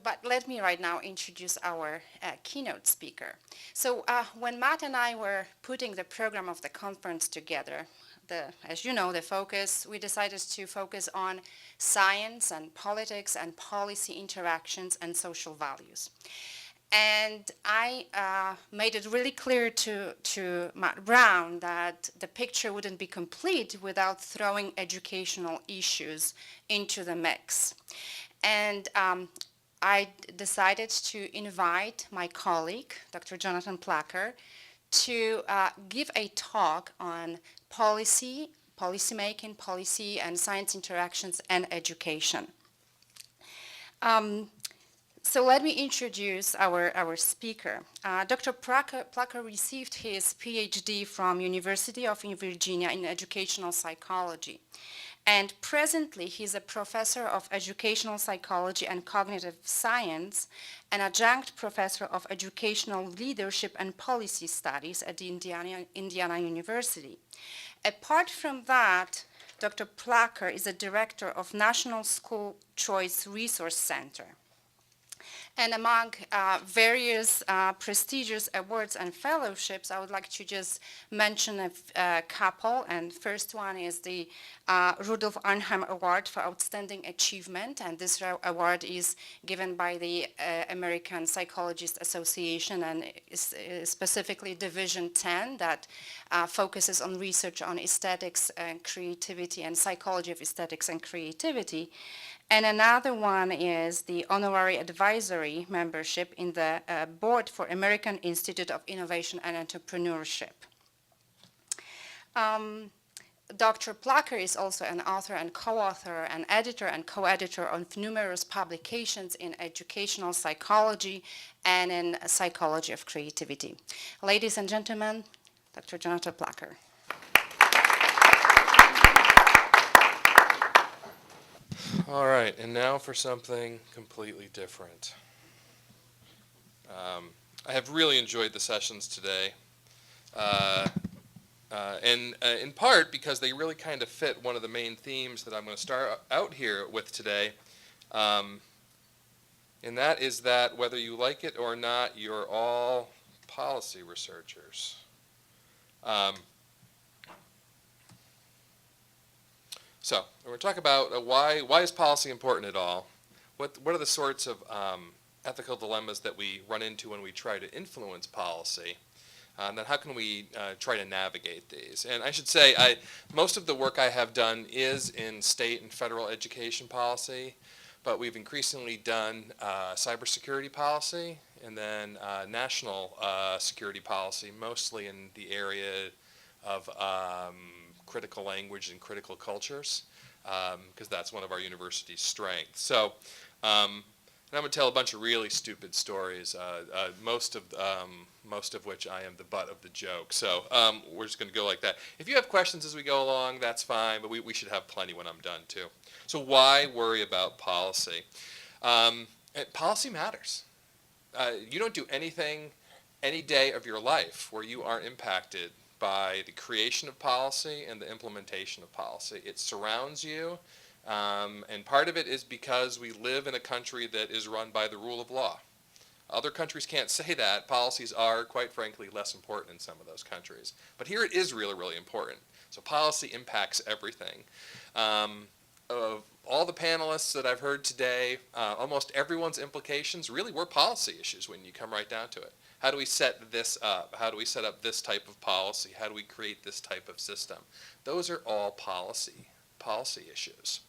But let me right now introduce our keynote speaker. When Matt and I were putting the program of the conference together, as you know, the focus, we decided to focus on science and politics and policy interactions and social values. And I made it really clear to Matt Brown that the picture wouldn't be complete without throwing educational issues into the mix. And I decided to invite my colleague, Dr. Jonathan Plucker, to give a talk on policymaking, policy and science interactions and education. So let me introduce our speaker. Dr. Plucker received his Ph.D. from University of Virginia in educational psychology. And presently, he's a professor of educational psychology and cognitive science, an adjunct professor of educational leadership and policy studies at the Indiana University. Apart from that, Dr. Plucker is a director of National School Choice Resource Center. And among various prestigious awards and fellowships, I would like to just mention a couple. And first one is the Rudolf Arnheim Award for Outstanding Achievement. And this award is given by the American Psychologist Association and is specifically Division 10 that focuses on research on aesthetics and creativity and psychology of aesthetics and creativity. And another one is the honorary advisory membership in the board for American Institute of Innovation and Entrepreneurship. Dr. Plucker is also an author and co-author, an editor and co-editor of numerous publications in educational psychology and in psychology of creativity. Ladies and gentlemen, Dr. Jonathan Plucker. All right, and now for something completely different. I have really enjoyed the sessions today, and in part because they really kind of fit one of the main themes that I'm going to start out here with today, and that is that whether you like it or not, you're all policy researchers. So we're going to talk about why is policy important at all? What are the sorts of ethical dilemmas that we run into when we try to influence policy? And then how can we try to navigate these? And I should say, most of the work I have done is in state and federal education policy, but we've increasingly done cybersecurity policy and then national security policy, mostly in the area of critical language and critical cultures, because that's one of our university's strengths. So, and I'm going to tell a bunch of really stupid stories, most of which I am the butt of the joke. So we're just going to go like that. If you have questions as we go along, that's fine, but we should have plenty when I'm done too. So why worry about policy? Policy matters. You don't do anything any day of your life where you aren't impacted by the creation of policy and the implementation of policy. It surrounds you, and part of it is because we live in a country that is run by the rule of law. Other countries can't say that. Policies are, quite frankly, less important in some of those countries. But here it is really, really important. So policy impacts everything. Of all the panelists that I've heard today, almost everyone's implications really were policy issues when you come right down to it. How do we set this up? How do we set up this type of policy? How do we create this type of system? Those are all policy issues.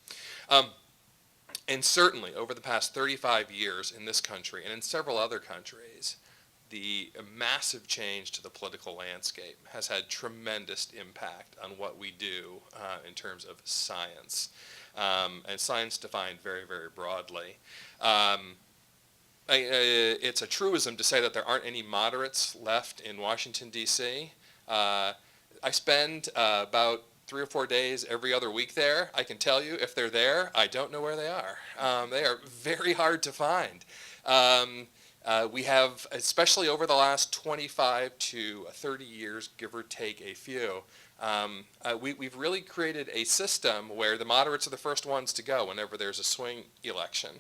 And certainly over the past 35 years in this country and in several other countries, the massive change to the political landscape has had tremendous impact on what we do in terms of science, and science defined very, very broadly. It's a truism to say that there aren't any moderates left in Washington, D.C. I spend about 3 or 4 days every other week there. I can tell you if they're there, I don't know where they are. They are very hard to find. We have, especially over the last 25 to 30 years, give or take a few, we've really created a system where the moderates are the first ones to go whenever there's a swing election.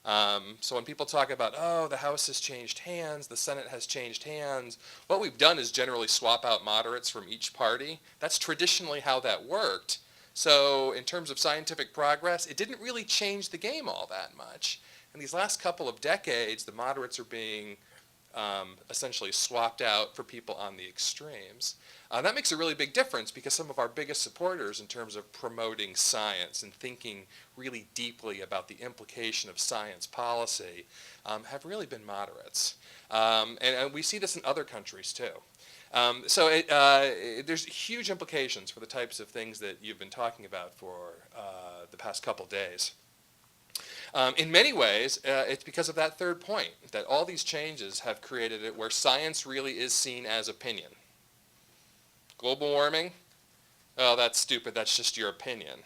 So when people talk about, oh, the House has changed hands, the Senate has changed hands, what we've done is generally swap out moderates from each party. That's traditionally how that worked. So in terms of scientific progress, it didn't really change the game all that much. In these last couple of decades, the moderates are being essentially swapped out for people on the extremes. That makes a really big difference because some of our biggest supporters in terms of promoting science and thinking really deeply about the implication of science policy have really been moderates. And we see this in other countries too. There's huge implications for the types of things that you've been talking about for the past couple days. In many ways, it's because of that third point, that all these changes have created it where science really is seen as opinion. Global warming? Oh, that's stupid, that's just your opinion.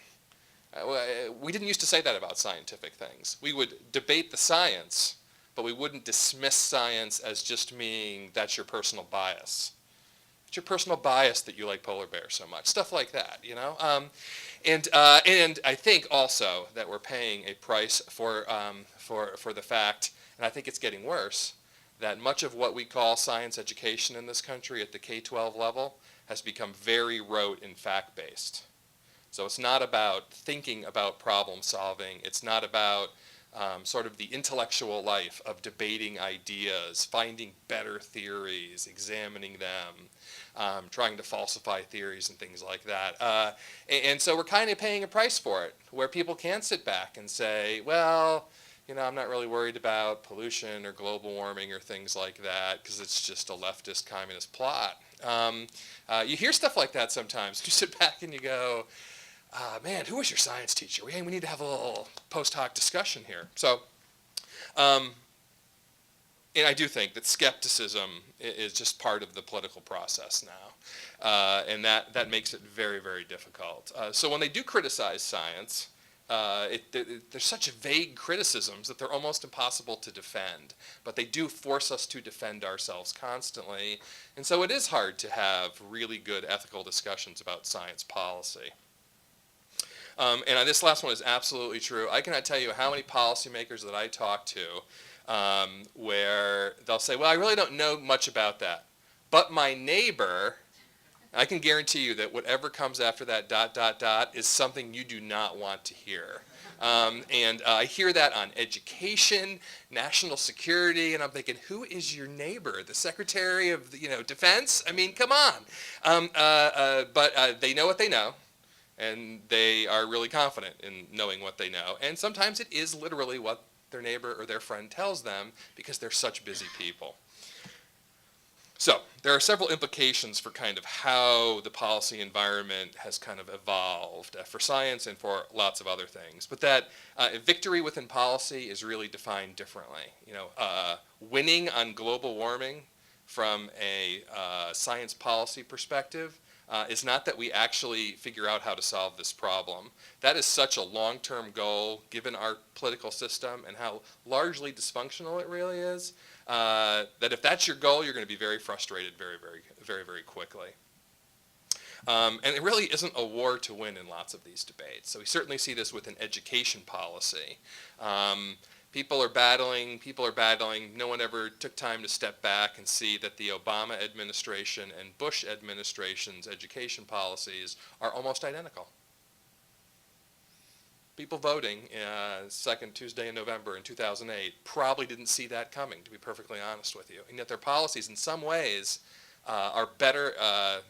We didn't used to say that about scientific things. We would debate the science, but we wouldn't dismiss science as just meaning that's your personal bias. It's your personal bias that you like polar bears so much, stuff like that, you know? And I think also that we're paying a price for the fact, and I think it's getting worse, that much of what we call science education in this country at the K-12 level has become very rote and fact-based. So it's not about thinking about problem solving. It's not about sort of the intellectual life of debating ideas, finding better theories, examining them, trying to falsify theories and things like that. And so we're kind of paying a price for it, where people can sit back and say, well, you know, I'm not really worried about pollution or global warming or things like that because it's just a leftist communist plot. You hear stuff like that sometimes. You sit back and you go, man, who was your science teacher? We need to have a little post hoc discussion here. So, and I do think that skepticism is just part of the political process now, and that makes it very, very difficult. So when they do criticize science, there's such vague criticisms that they're almost impossible to defend, but they do force us to defend ourselves constantly, and so it is hard to have really good ethical discussions about science policy. And this last one is absolutely true. I cannot tell you how many policymakers that I talk to where they'll say, well, I really don't know much about that, but my neighbor, I can guarantee you that whatever comes after that ... is something you do not want to hear. And I hear that on education, national security, and I'm thinking, who is your neighbor? The Secretary of Defense? I mean, come on. But they know what they know, and they are really confident in knowing what they know. And sometimes it is literally what their neighbor or their friend tells them because they're such busy people. So there are several implications for kind of how the policy environment has kind of evolved for science and for lots of other things. But that victory within policy is really defined differently. Winning on global warming from a science policy perspective is not that we actually figure out how to solve this problem. That is such a long-term goal given our political system and how largely dysfunctional it really is. That if that's your goal, you're going to be very frustrated very, very, very, very quickly. And it really isn't a war to win in lots of these debates. So we certainly see this with an education policy. People are battling. No one ever took time to step back and see that the Obama administration and Bush administration's education policies are almost identical. People voting second Tuesday in November in 2008 probably didn't see that coming, to be perfectly honest with you. And yet their policies in some ways are better.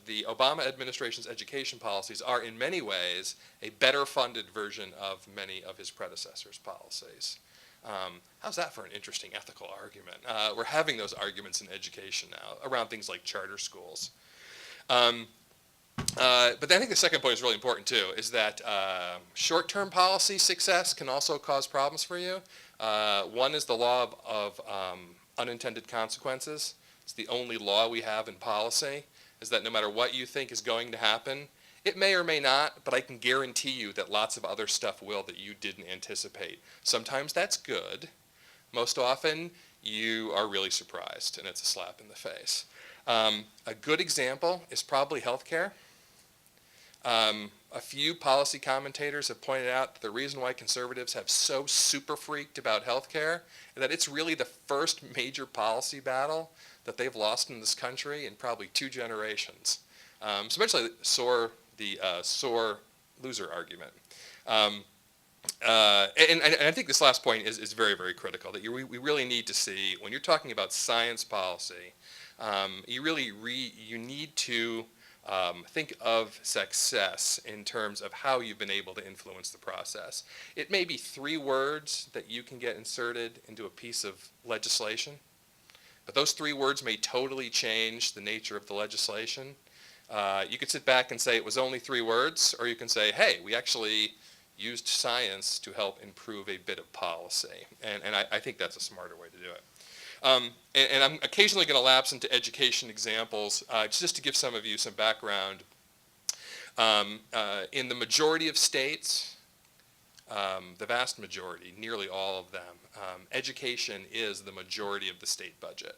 The Obama administration's education policies are in many ways a better funded version of many of his predecessors' policies. How's that for an interesting ethical argument? We're having those arguments in education now around things like charter schools. But I think the second point is really important too, is that short-term policy success can also cause problems for you. One is the law of unintended consequences. It's the only law we have in policy, is that no matter what you think is going to happen, it may or may not, but I can guarantee you that lots of other stuff will that you didn't anticipate. Sometimes that's good. Most often, you are really surprised, and it's a slap in the face. A good example is probably healthcare. A few policy commentators have pointed out that the reason why conservatives have so super freaked about healthcare is that it's really the first major policy battle that they've lost in this country in probably 2 generations. So eventually the sore loser argument. And I think this last point is very, very critical, that we really need to see, when you're talking about science policy, you need to think of success in terms of how you've been able to influence the process. It may be 3 words that you can get inserted into a piece of legislation, but those 3 words may totally change the nature of the legislation. You could sit back and say it was only 3 words, or you can say, hey, we actually used science to help improve a bit of policy. And I think that's a smarter way to do it. And I'm occasionally going to lapse into education examples, just to give some of you some background. In the majority of states, the vast majority, nearly all of them, education is the majority of the state budget.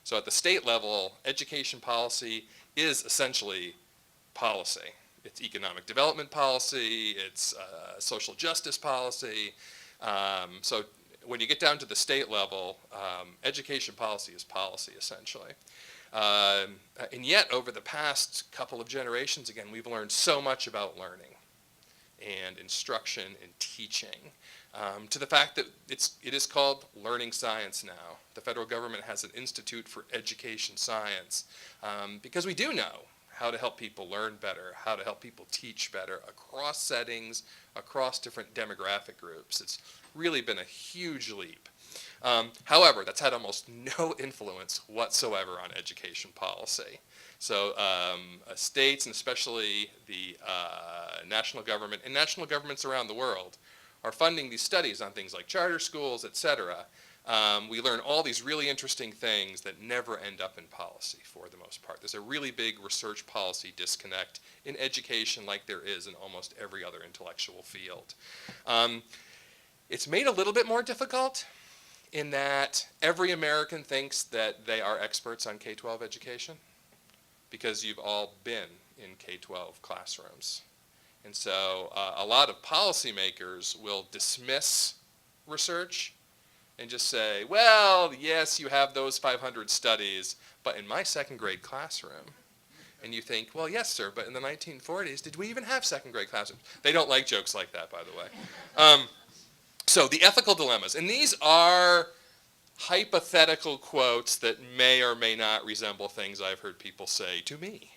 So at the state level, education policy is essentially policy. It's economic development policy, it's social justice policy. So when you get down to the state level, education policy is policy, essentially. And yet, over the past couple of generations, again, we've learned so much about learning and instruction and teaching, to the fact that it is called learning science now. The federal government has an Institute for Education Science, because we do know how to help people learn better, how to help people teach better across settings, across different demographic groups. It's really been a huge leap. However, that's had almost no influence whatsoever on education policy. So states, and especially the national government, and national governments around the world, are funding these studies on things like charter schools, et cetera. We learn all these really interesting things that never end up in policy for the most part. There's a really big research policy disconnect in education, like there is in almost every other intellectual field. It's made a little bit more difficult in that every American thinks that they are experts on K-12 education, because you've all been in K-12 classrooms. And so a lot of policymakers will dismiss research and just say, well, yes, you have those 500 studies, but in my 2nd grade classroom. And you think, well, yes, sir, but in the 1940s, did we even have 2nd grade classrooms? They don't like jokes like that, by the way. So the ethical dilemmas, and these are hypothetical quotes that may or may not resemble things I've heard people say to me.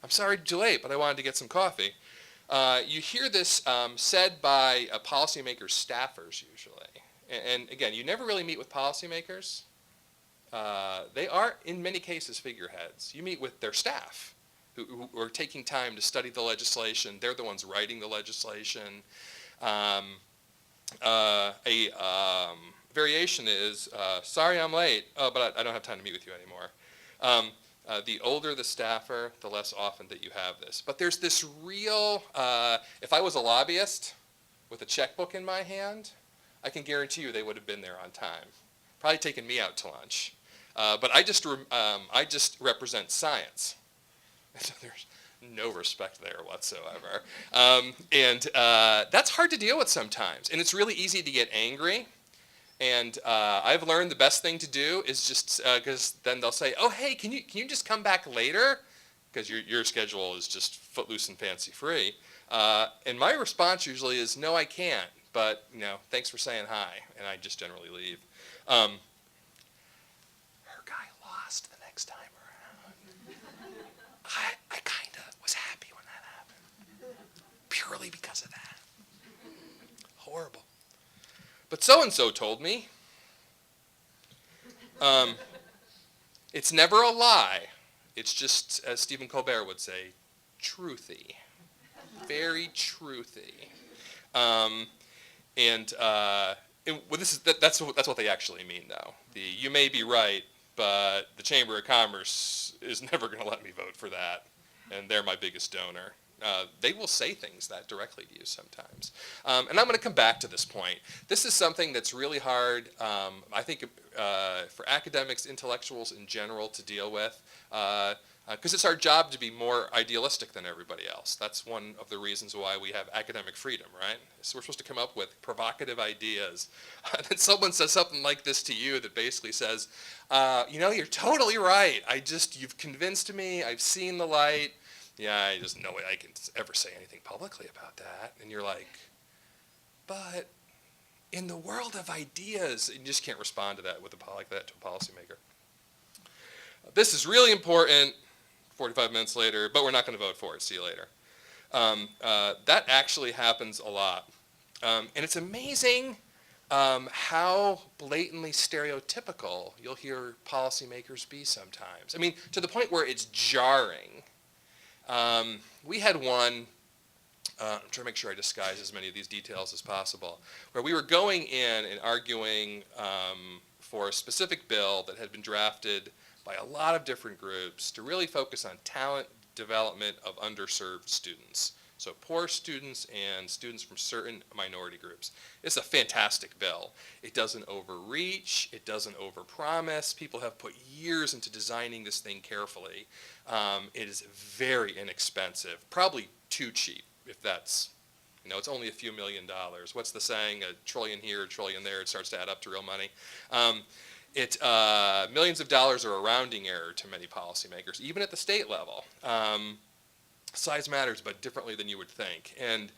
I'm sorry to be late, but I wanted to get some coffee. You hear this said by policymakers' staffers usually. And again, you never really meet with policymakers. They are, in many cases, figureheads. You meet with their staff who are taking time to study the legislation. They're the ones writing the legislation. Variation is, sorry I'm late, but I don't have time to meet with you anymore. The older the staffer, the less often that you have this. But there's this real, if I was a lobbyist with a checkbook in my hand, I can guarantee you they would have been there on time. Probably taken me out to lunch. But I just represent science. So there's no respect there whatsoever. And that's hard to deal with sometimes. And it's really easy to get angry. And I've learned the best thing to do is just, because then they'll say, oh, hey, can you just come back later? Because your schedule is just footloose and fancy free. And my response usually is, no, I can't. But, thanks for saying hi. And I just generally leave. Her guy lost the next time around. I kind of was happy when that happened. Purely because of that. Horrible. But so-and-so told me. It's never a lie. It's just, as Stephen Colbert would say, truthy. Very truthy. That's what they actually mean, though. You may be right, but the Chamber of Commerce is never going to let me vote for that, and they're my biggest donor. they will say things that directly to you sometimes. And I'm going to come back to this point. This is something that's really hard, I think, for academics, intellectuals in general to deal with, because it's our job to be more idealistic than everybody else. That's one of the reasons why we have academic freedom, right? So we're supposed to come up with provocative ideas. And then someone says something like this to you that basically says, you're totally right. You've convinced me. I've seen the light. Yeah, there's no way I can ever say anything publicly about that. And you're like, but in the world of ideas, you just can't respond to that with like that to a policymaker. This is really important. 45 minutes later, but we're not going to vote for it. See you later. That actually happens a lot. And it's amazing how blatantly stereotypical you'll hear policymakers be sometimes. I mean, to the point where it's jarring. We had one, I'm trying to make sure I disguise as many of these details as possible, where we were going in and arguing for a specific bill that had been drafted by a lot of different groups to really focus on talent development of underserved students. So poor students and students from certain minority groups. It's a fantastic bill. It doesn't overreach, it doesn't overpromise. People have put years into designing this thing carefully. It is very inexpensive, probably too cheap, if that's, it's only a few $1 million. What's the saying? $1 trillion here, $1 trillion there, it starts to add up to real money. Millions of dollars are a rounding error to many policymakers, even at the state level. Size matters, but differently than you would think. And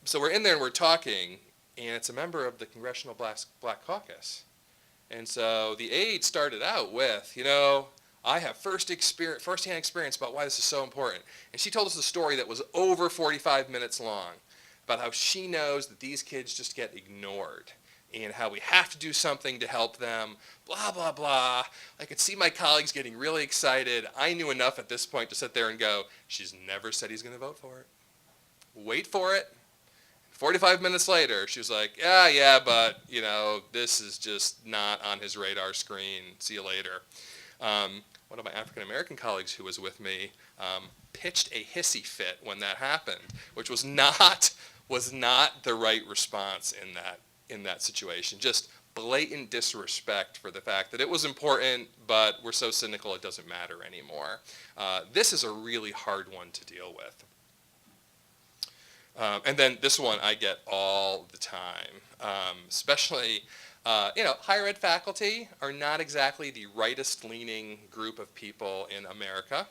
so we're in there and we're talking, and it's a member of the Congressional Black Caucus. And so the aide started out with, I have firsthand experience about why this is so important. And she told us a story that was over 45 minutes long about how she knows that these kids just get ignored, and how we have to do something to help them, blah, blah, blah. I could see my colleagues getting really excited. I knew enough at this point to sit there and go, she's never said he's going to vote for it. Wait for it. 45 minutes later, she was like, yeah, but, this is just not on his radar screen. See you later. One of my African-American colleagues who was with me pitched a hissy fit when that happened, which was not the right response in that situation. Just blatant disrespect for the fact that it was important, but we're so cynical it doesn't matter anymore. This is a really hard one to deal with. And then this one I get all the time, especially, higher ed faculty are not exactly the rightist-leaning group of people in America.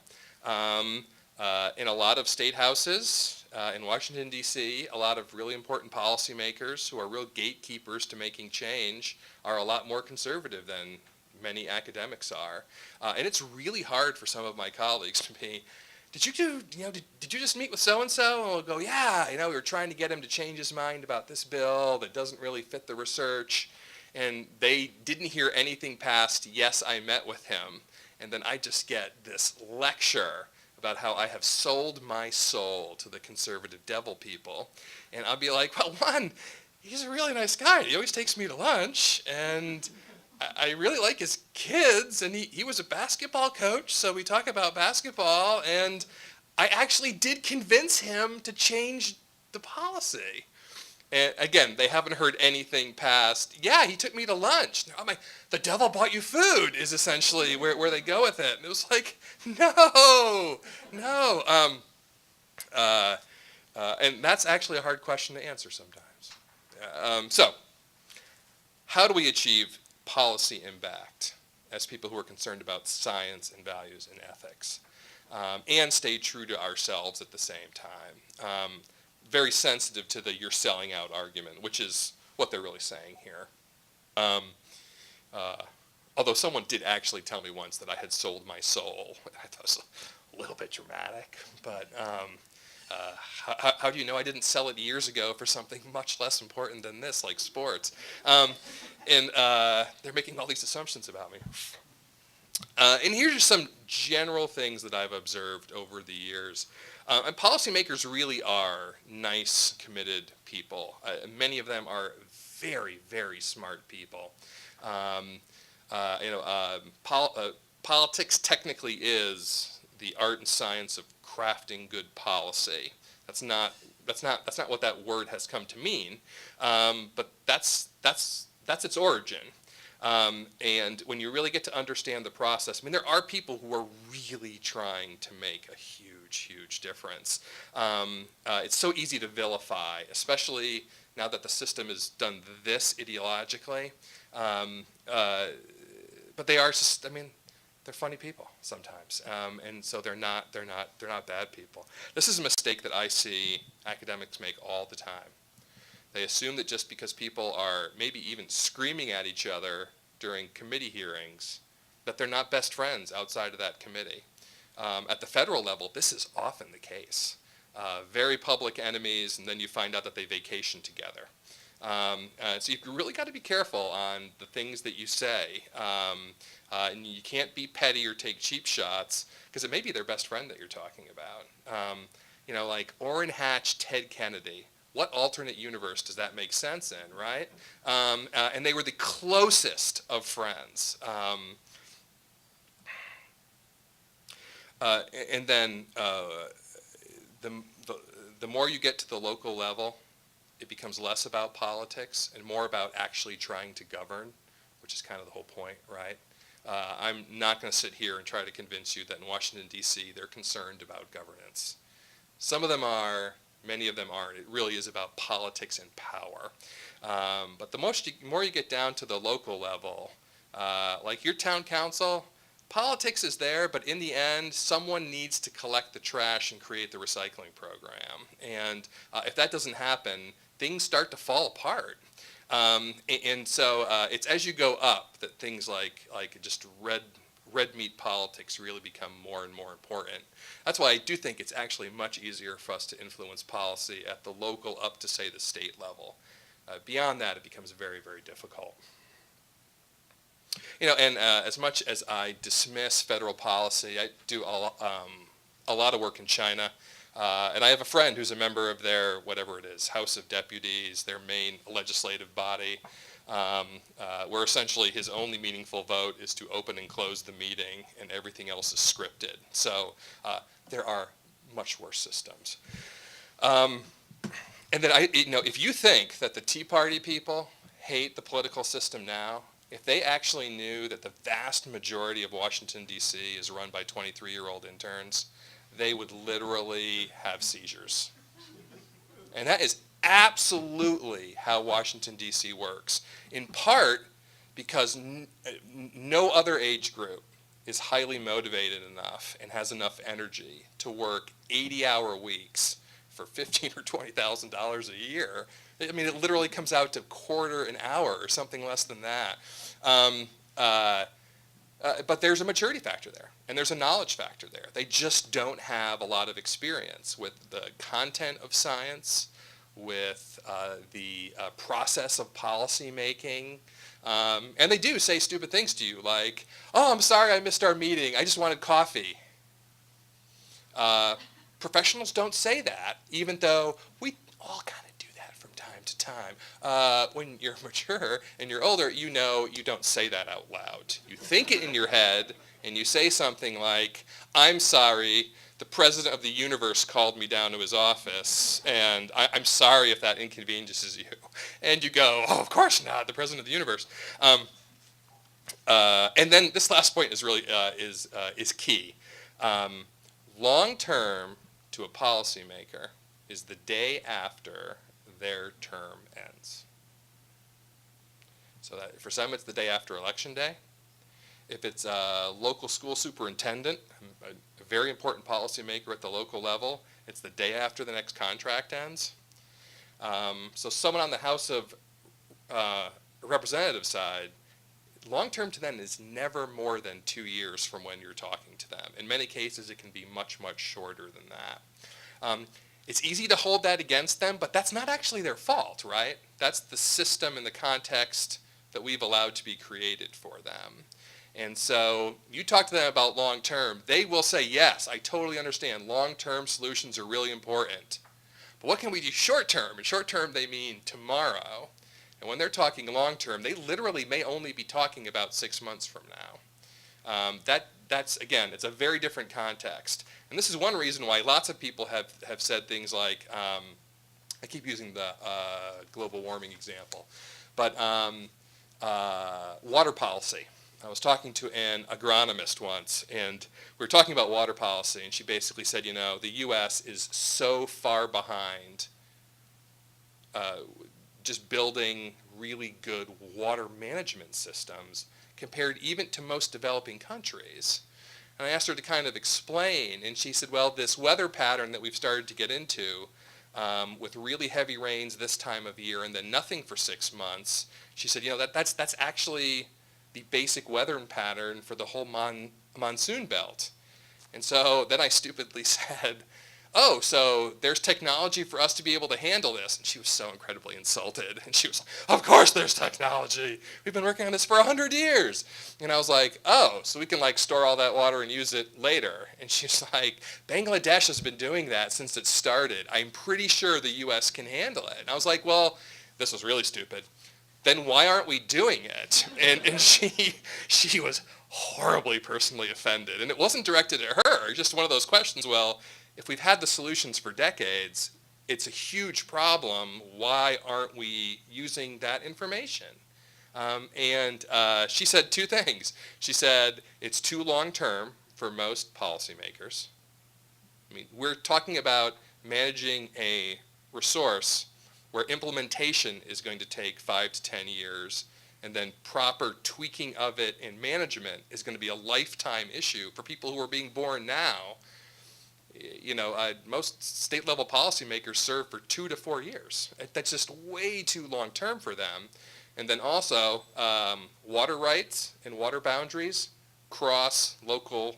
In a lot of state houses, in Washington, D.C., a lot of really important policymakers who are real gatekeepers to making change are a lot more conservative than many academics are. And it's really hard for some of my colleagues to be, did you just meet with so-and-so? And we'll go, yeah, we were trying to get him to change his mind about this bill that doesn't really fit the research. And they didn't hear anything past, yes, I met with him. And then I just get this lecture about how I have sold my soul to the conservative devil people. And I'll be like, well, one, he's a really nice guy. He always takes me to lunch, and I really like his kids, and he was a basketball coach, so we talk about basketball, and I actually did convince him to change the policy. And again, they haven't heard anything past, yeah, he took me to lunch. The devil bought you food is essentially where they go with it. And it was like, no. And that's actually a hard question to answer sometimes. So how do we achieve policy impact as people who are concerned about science and values and ethics, and stay true to ourselves at the same time? Very sensitive to the you're selling out argument, which is what they're really saying here. Although someone did actually tell me once that I had sold my soul. I thought it was a little bit dramatic, but how do you know I didn't sell it years ago for something much less important than this, like sports? And they're making all these assumptions about me. And here's just some general things that I've observed over the years. And policymakers really are nice, committed people. Many of them are very, very smart people. Politics technically is the art and science of crafting good policy. That's not what that word has come to mean, but that's its origin. And when you really get to understand the process, I mean, there are people who are really trying to make a huge difference. It's so easy to vilify, especially now that the system has done this ideologically. But they are just, I mean, they're funny people sometimes, and so they're not bad people. This is a mistake that I see academics make all the time. They assume that just because people are maybe even screaming at each other during committee hearings, that they're not best friends outside of that committee. At the federal level, this is often the case. Very public enemies, and then you find out that they vacation together. So you've really got to be careful on the things that you say. And you can't be petty or take cheap shots, because it may be their best friend that you're talking about. You know, like Orrin Hatch, Ted Kennedy. What alternate universe does that make sense in, right? And they were the closest of friends. And then the more you get to the local level, it becomes less about politics and more about actually trying to govern, which is kind of the whole point, right? I'm not going to sit here and try to convince you that in Washington, D.C., they're concerned about governance. Some of them are. Many of them aren't. It really is about politics and power. But the more you get down to the local level, like your town council, politics is there, but in the end, someone needs to collect the trash and create the recycling program. And if that doesn't happen, things start to fall apart. And so it's as you go up that things like just red meat politics really become more and more important. That's why I do think it's actually much easier for us to influence policy at the local up to, say, the state level. Beyond that, it becomes very, very difficult. You know, and as much as I dismiss federal policy, I do a lot of work in China. And I have a friend who's a member of their, whatever it is, House of Deputies, their main legislative body, where essentially his only meaningful vote is to open and close the meeting, and everything else is scripted. So there are much worse systems. And then, if you think that the Tea Party people hate the political system now, if they actually knew that the vast majority of Washington, D.C. is run by 23-year-old interns, they would literally have seizures. And that is absolutely how Washington, D.C. works, in part because no other age group is highly motivated enough and has enough energy to work 80-hour weeks for $15,000 or $20,000 a year. I mean, it literally comes out to quarter an hour or something less than that. But there's a maturity factor there, and there's a knowledge factor there. They just don't have a lot of experience with the content of science, with the process of policy making. And they do say stupid things to you like, oh, I'm sorry I missed our meeting. I just wanted coffee. Professionals don't say that, even though we all kind of do that from time to time. When you're mature and you're older, you know you don't say that out loud. You think it in your head, and you say something like, I'm sorry, the president of the universe called me down to his office, and I'm sorry if that inconveniences you. And you go, oh, of course not, the president of the universe. And then this last point is really is key. Long term to a policymaker is the day after their term ends. So that for some, it's the day after Election Day. If it's a local school superintendent, a very important policymaker at the local level, it's the day after the next contract ends. So someone on the House of Representatives side, long-term to them is never more than 2 years from when you're talking to them. In many cases, it can be much, much shorter than that. It's easy to hold that against them, but that's not actually their fault, right? That's the system and the context that we've allowed to be created for them. And so you talk to them about long-term, they will say, yes, I totally understand. Long-term solutions are really important. But what can we do short-term? And short-term, they mean tomorrow. And when they're talking long-term, they literally may only be talking about 6 months from now. that's, again, it's a very different context. And this is one reason why lots of people have said things like, I keep using the global warming example, but water policy. I was talking to an agronomist once, and we were talking about water policy, and she basically said, you know, the U.S. is so far behind just building really good water management systems compared even to most developing countries. And I asked her to kind of explain, and she said, well, this weather pattern that we've started to get into with really heavy rains this time of year and then nothing for 6 months, she said, you know, that's actually the basic weather pattern for the whole monsoon belt. And so then I stupidly said, oh, so there's technology for us to be able to handle this. And she was so incredibly insulted. And she was like, of course there's technology. We've been working on this for 100 years. And I was like, oh, so we can like store all that water and use it later. And she's like, Bangladesh has been doing that since it started. I'm pretty sure the U.S. can handle it. And I was like, well, this was really stupid. Then why aren't we doing it? And she was horribly personally offended. And it wasn't directed at her. Just one of those questions, well, if we've had the solutions for decades, it's a huge problem. Why aren't we using that information? And she said two things. She said it's too long-term for most policymakers. I mean, we're talking about managing a resource where implementation is going to take 5 to 10 years, and then proper tweaking of it and management is going to be a lifetime issue for people who are being born now. You know, most state-level policymakers serve for 2 to 4 years. That's just way too long-term for them. And then also, water rights and water boundaries cross local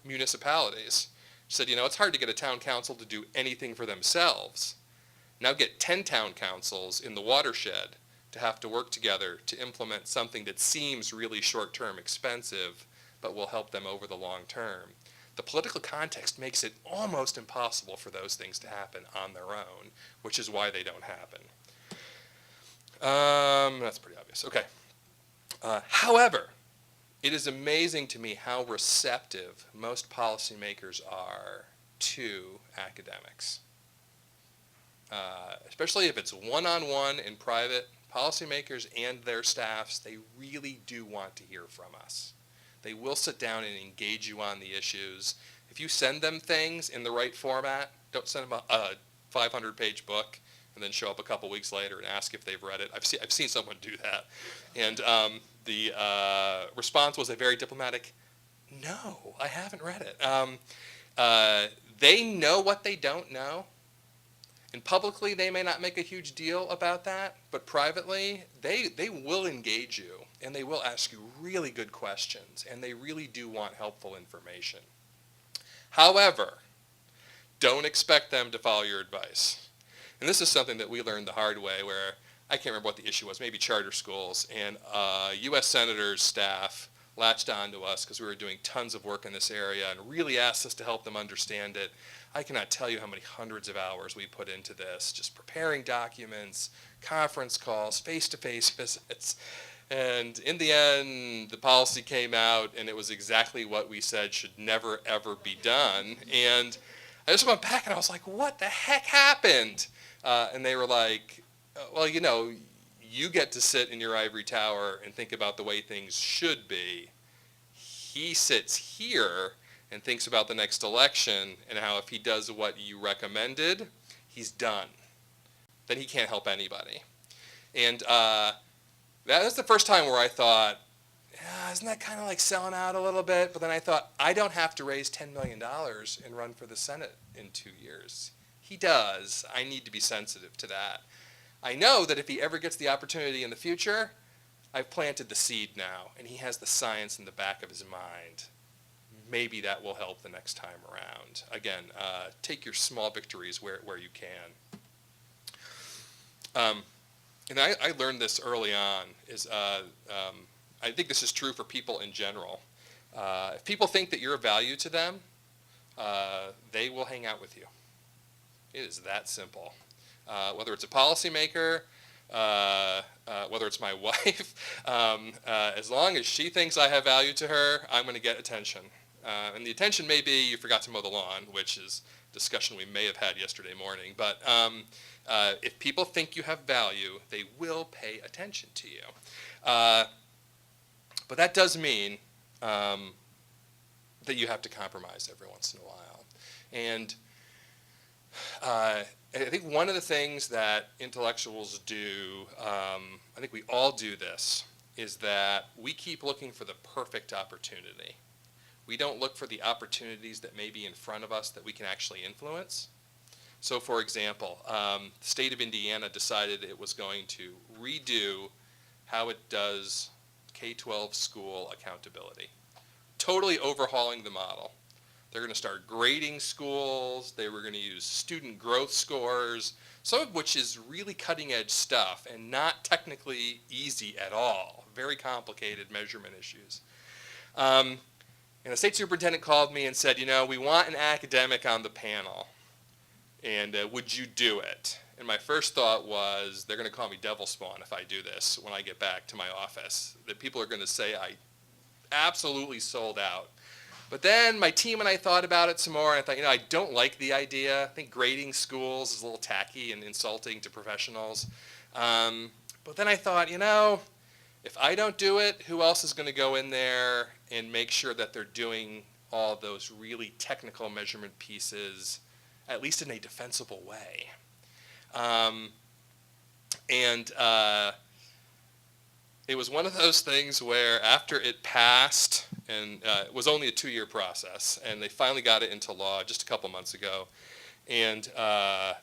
municipalities. She said, you know, it's hard to get a town council to do anything for themselves. Now get 10 town councils in the watershed to have to work together to implement something that seems really short-term expensive, but will help them over the long term. The political context makes it almost impossible for those things to happen on their own, which is why they don't happen. That's pretty obvious. Okay. However, it is amazing to me how receptive most policymakers are to academics. Especially if it's one-on-one in private, policymakers and their staffs, they really do want to hear from us. They will sit down and engage you on the issues. If you send them things in the right format, don't send them a 500-page book and then show up a couple weeks later and ask if they've read it. I've seen someone do that. And the response was a very diplomatic, no, I haven't read it. They know what they don't know. And publicly, they may not make a huge deal about that, but privately, they will engage you, and they will ask you really good questions, and they really do want helpful information. However, don't expect them to follow your advice. And this is something that we learned the hard way, where I can't remember what the issue was, maybe charter schools, and U.S. senators' staff latched onto us because we were doing tons of work in this area and really asked us to help them understand it. I cannot tell you how many hundreds of hours we put into this, just preparing documents, conference calls, face-to-face visits. And in the end, the policy came out, and it was exactly what we said should never, ever be done. And I just went back, and I was like, what the heck happened? And they were like, well, you know, you get to sit in your ivory tower and think about the way things should be. He sits here and thinks about the next election and how if he does what you recommended, he's done. Then he can't help anybody. And that was the first time where I thought, yeah, isn't that kind of like selling out a little bit? But then I thought, I don't have to raise $10 million and run for the Senate in 2 years. He does. I need to be sensitive to that. I know that if he ever gets the opportunity in the future, I've planted the seed now, and he has the science in the back of his mind. Maybe that will help the next time around. Again, take your small victories where you can. And I learned this early on. I think this is true for people in general. If people think that you're of value to them, they will hang out with you. It is that simple. Whether it's a policymaker, whether it's my wife, as long as she thinks I have value to her, I'm going to get attention. And the attention may be you forgot to mow the lawn, which is a discussion we may have had yesterday morning. But if people think you have value, they will pay attention to you. But that does mean that you have to compromise every once in a while. And I think one of the things that intellectuals do, I think we all do this, is that we keep looking for the perfect opportunity. We don't look for the opportunities that may be in front of us that we can actually influence. So for example, the state of Indiana decided it was going to redo how it does K-12 school accountability, totally overhauling the model. They're going to start grading schools. They were going to use student growth scores, some of which is really cutting edge stuff and not technically easy at all. Very complicated measurement issues. And the state superintendent called me and said, you know, we want an academic on the panel, and would you do it? And my first thought was, they're going to call me devil spawn if I do this when I get back to my office. That people are going to say I absolutely sold out. But then my team and I thought about it some more, and I thought, you know, I don't like the idea. I think grading schools is a little tacky and insulting to professionals. But then I thought, you know, if I don't do it, who else is going to go in there and make sure that they're doing all those really technical measurement pieces, at least in a defensible way? It was one of those things where after it passed, and it was only a 2-year process, and they finally got it into law just a couple months ago. And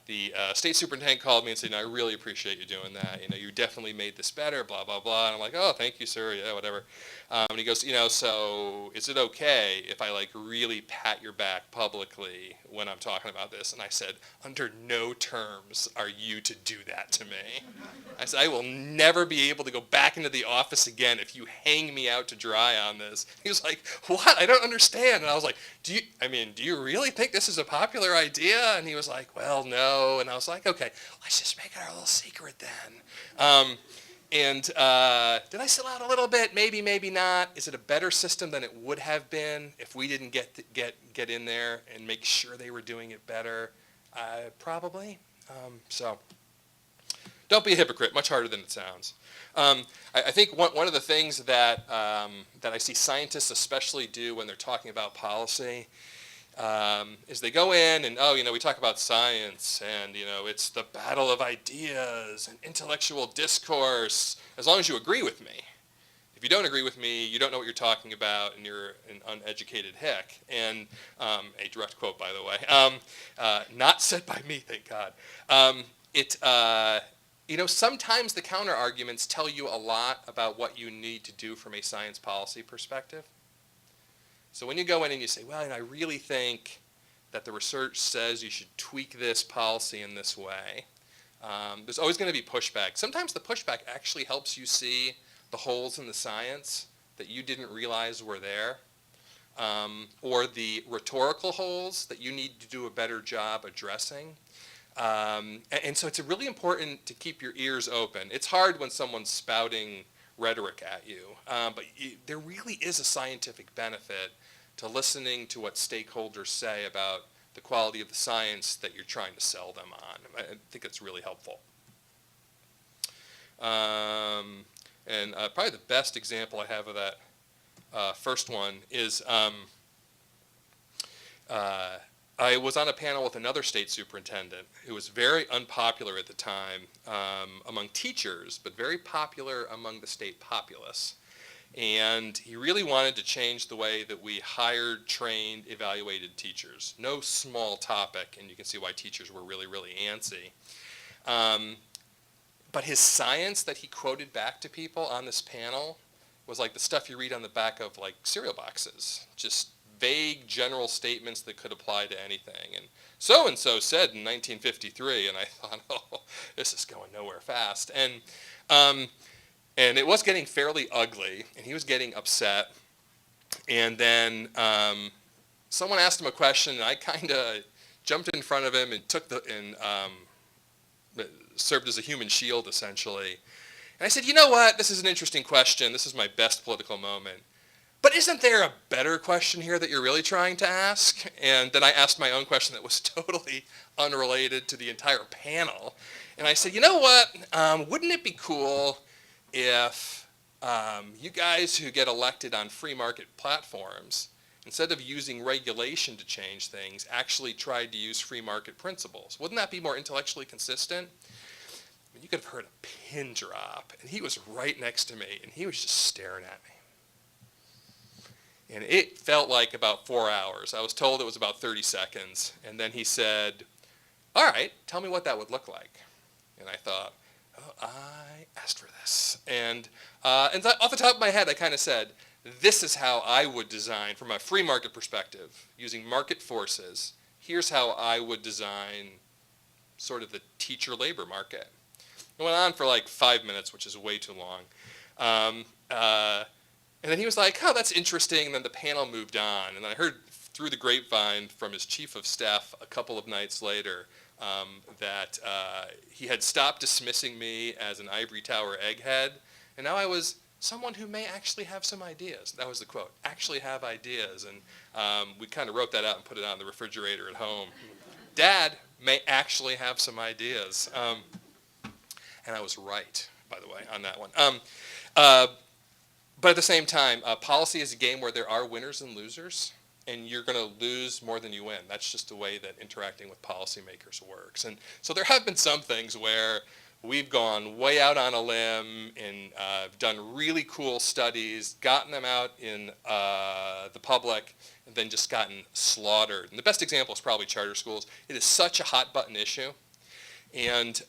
the state superintendent called me and said, "No, I really appreciate you doing that. You know, you definitely made this better, blah, blah, blah." And I'm like, "Oh, thank you, sir. Yeah, whatever." And he goes, "You know, so is it okay if I like really pat your back publicly when I'm talking about this?" And I said, "Under no terms are you to do that to me." I said, "I will never be able to go back into the office again if you hang me out to dry on this." He was like, "What? I don't understand." And I was like, do you really think this is a popular idea? And he was like, "Well, no." And I was like, "Okay, let's just make it our little secret then." Did I sell out a little bit? Maybe, maybe not. Is it a better system than it would have been if we didn't get in there and make sure they were doing it better? Probably. So don't be a hypocrite. Much harder than it sounds. I think one of the things that I see scientists especially do when they're talking about policy is they go in and, oh, you know, we talk about science and, you know, it's the battle of ideas and intellectual discourse, as long as you agree with me. If you don't agree with me, you don't know what you're talking about and you're an uneducated hick. And a direct quote, by the way, not said by me, thank God. You know, sometimes the counter arguments tell you a lot about what you need to do from a science policy perspective. So when you go in and you say, well, I really think that the research says you should tweak this policy in this way, there's always going to be pushback. Sometimes the pushback actually helps you see the holes in the science that you didn't realize were there, or the rhetorical holes that you need to do a better job addressing. And so it's really important to keep your ears open. It's hard when someone's spouting rhetoric at you, but there really is a scientific benefit to listening to what stakeholders say about the quality of the science that you're trying to sell them on. I think it's really helpful. And probably the best example I have of that first one is I was on a panel with another state superintendent who was very unpopular at the time among teachers, but very popular among the state populace. And he really wanted to change the way that we hired, trained, evaluated teachers. No small topic, and you can see why teachers were really, really antsy. But his science that he quoted back to people on this panel was like the stuff you read on the back of like cereal boxes, just vague general statements that could apply to anything. And so said in 1953, and I thought, oh, this is going nowhere fast. And it was getting fairly ugly, and he was getting upset. And then someone asked him a question, and I kind of jumped in front of him and took served as a human shield, essentially. And I said, you know what? This is an interesting question. This is my best political moment. But isn't there a better question here that you're really trying to ask? And then I asked my own question that was totally unrelated to the entire panel. And I said, you know what? Wouldn't it be cool if you guys who get elected on free market platforms, instead of using regulation to change things, actually tried to use free market principles? Wouldn't that be more intellectually consistent? I mean, you could have heard a pin drop. And he was right next to me, and he was just staring at me. And it felt like about 4 hours. I was told it was about 30 seconds. And then he said, all right, tell me what that would look like. And I thought, oh, I asked for this. And off the top of my head, I kind of said, this is how I would design, from a free market perspective, using market forces. Here's how I would design sort of the teacher labor market. It went on for like 5 minutes, which is way too long. And then he was like, oh, that's interesting. And then the panel moved on. And I heard through the grapevine from his chief of staff a couple of nights later that he had stopped dismissing me as an ivory tower egghead. And now I was someone who may actually have some ideas. That was the quote, actually have ideas. And we kind of wrote that out and put it on the refrigerator at home. Dad may actually have some ideas. And I was right, by the way, on that one. But at the same time, policy is a game where there are winners and losers, and you're going to lose more than you win. That's just the way that interacting with policymakers works. And so there have been some things where we've gone way out on a limb and done really cool studies, gotten them out in the public, and then just gotten slaughtered. And the best example is probably charter schools. It is such a hot button issue. And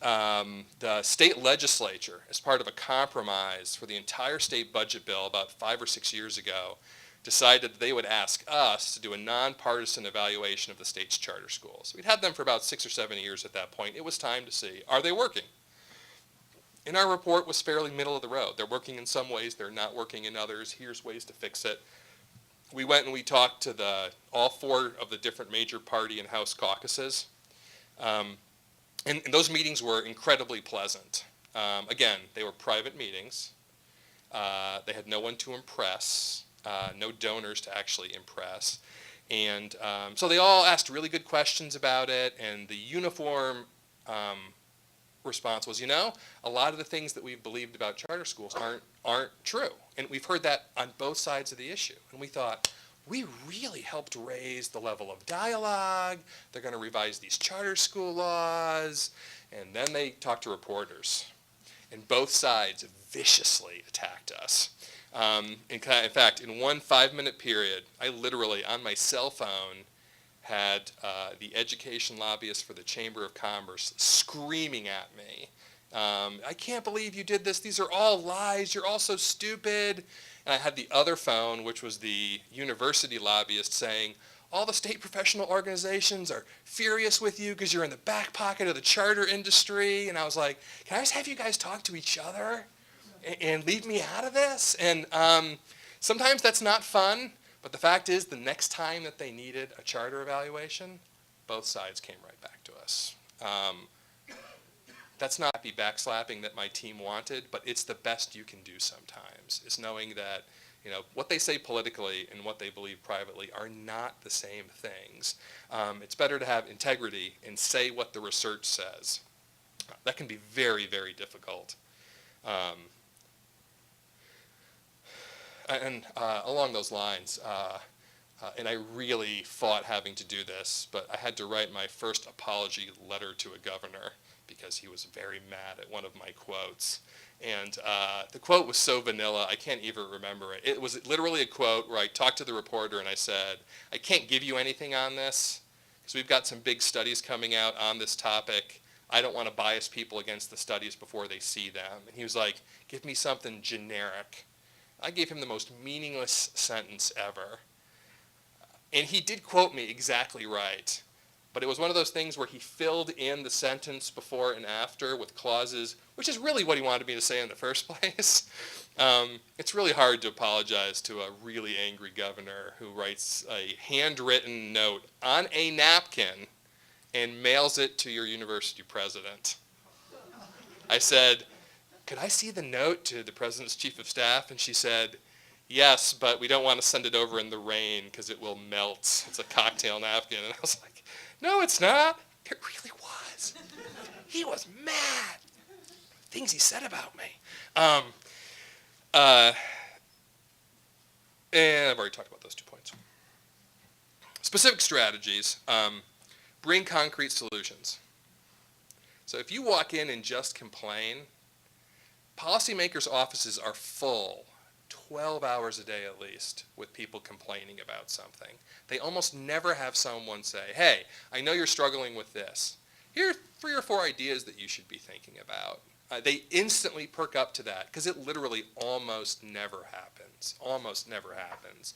the state legislature, as part of a compromise for the entire state budget bill about 5 or 6 years ago, decided that they would ask us to do a nonpartisan evaluation of the state's charter schools. We'd had them for about 6 or 7 years at that point. It was time to see, are they working? And our report was fairly middle of the road. They're working in some ways, they're not working in others. Here's ways to fix it. We went and we talked to all 4 of the different major party and House caucuses. And those meetings were incredibly pleasant. Again, they were private meetings. They had no one to impress, no donors to actually impress. And so they all asked really good questions about it, and the uniform response was, you know, a lot of the things that we've believed about charter schools aren't true. And we've heard that on both sides of the issue. And we thought, we really helped raise the level of dialogue. They're going to revise these charter school laws. And then they talked to reporters. And both sides viciously attacked us. In fact, in one 5-minute period, I literally, on my cell phone, had the education lobbyist for the Chamber of Commerce screaming at me. I can't believe you did this. These are all lies. You're all so stupid. And I had the other phone, which was the university lobbyist, saying, all the state professional organizations are furious with you because you're in the back pocket of the charter industry. And I was like, can I just have you guys talk to each other and leave me out of this? And sometimes that's not fun, but the fact is the next time that they needed a charter evaluation, both sides came right back to us. That's not the backslapping that my team wanted, but it's the best you can do sometimes, is knowing that, you know, what they say politically and what they believe privately are not the same things. It's better to have integrity and say what the research says. That can be very, very difficult. And along those lines, and I really fought having to do this, but I had to write my first apology letter to a governor because he was very mad at one of my quotes. And the quote was so vanilla, I can't even remember it. It was literally a quote where I talked to the reporter and I said, I can't give you anything on this because we've got some big studies coming out on this topic. I don't want to bias people against the studies before they see them. And he was like, give me something generic. I gave him the most meaningless sentence ever. And he did quote me exactly right. But it was one of those things where he filled in the sentence before and after with clauses, which is really what he wanted me to say in the first place. It's really hard to apologize to a really angry governor who writes a handwritten note on a napkin and mails it to your university president. I said, could I see the note to the president's chief of staff? And she said, yes, but we don't want to send it over in the rain because it will melt. It's a cocktail napkin. And I was like, no, it's not. It really was. He was mad. Things he said about me. And I've already talked about those 2 points. Specific strategies. Bring concrete solutions. So if you walk in and just complain, policymakers' offices are full 12 hours a day at least with people complaining about something. They almost never have someone say, hey, I know you're struggling with this. Here are 3 or 4 ideas that you should be thinking about. They instantly perk up to that because it literally almost never happens. Almost never happens.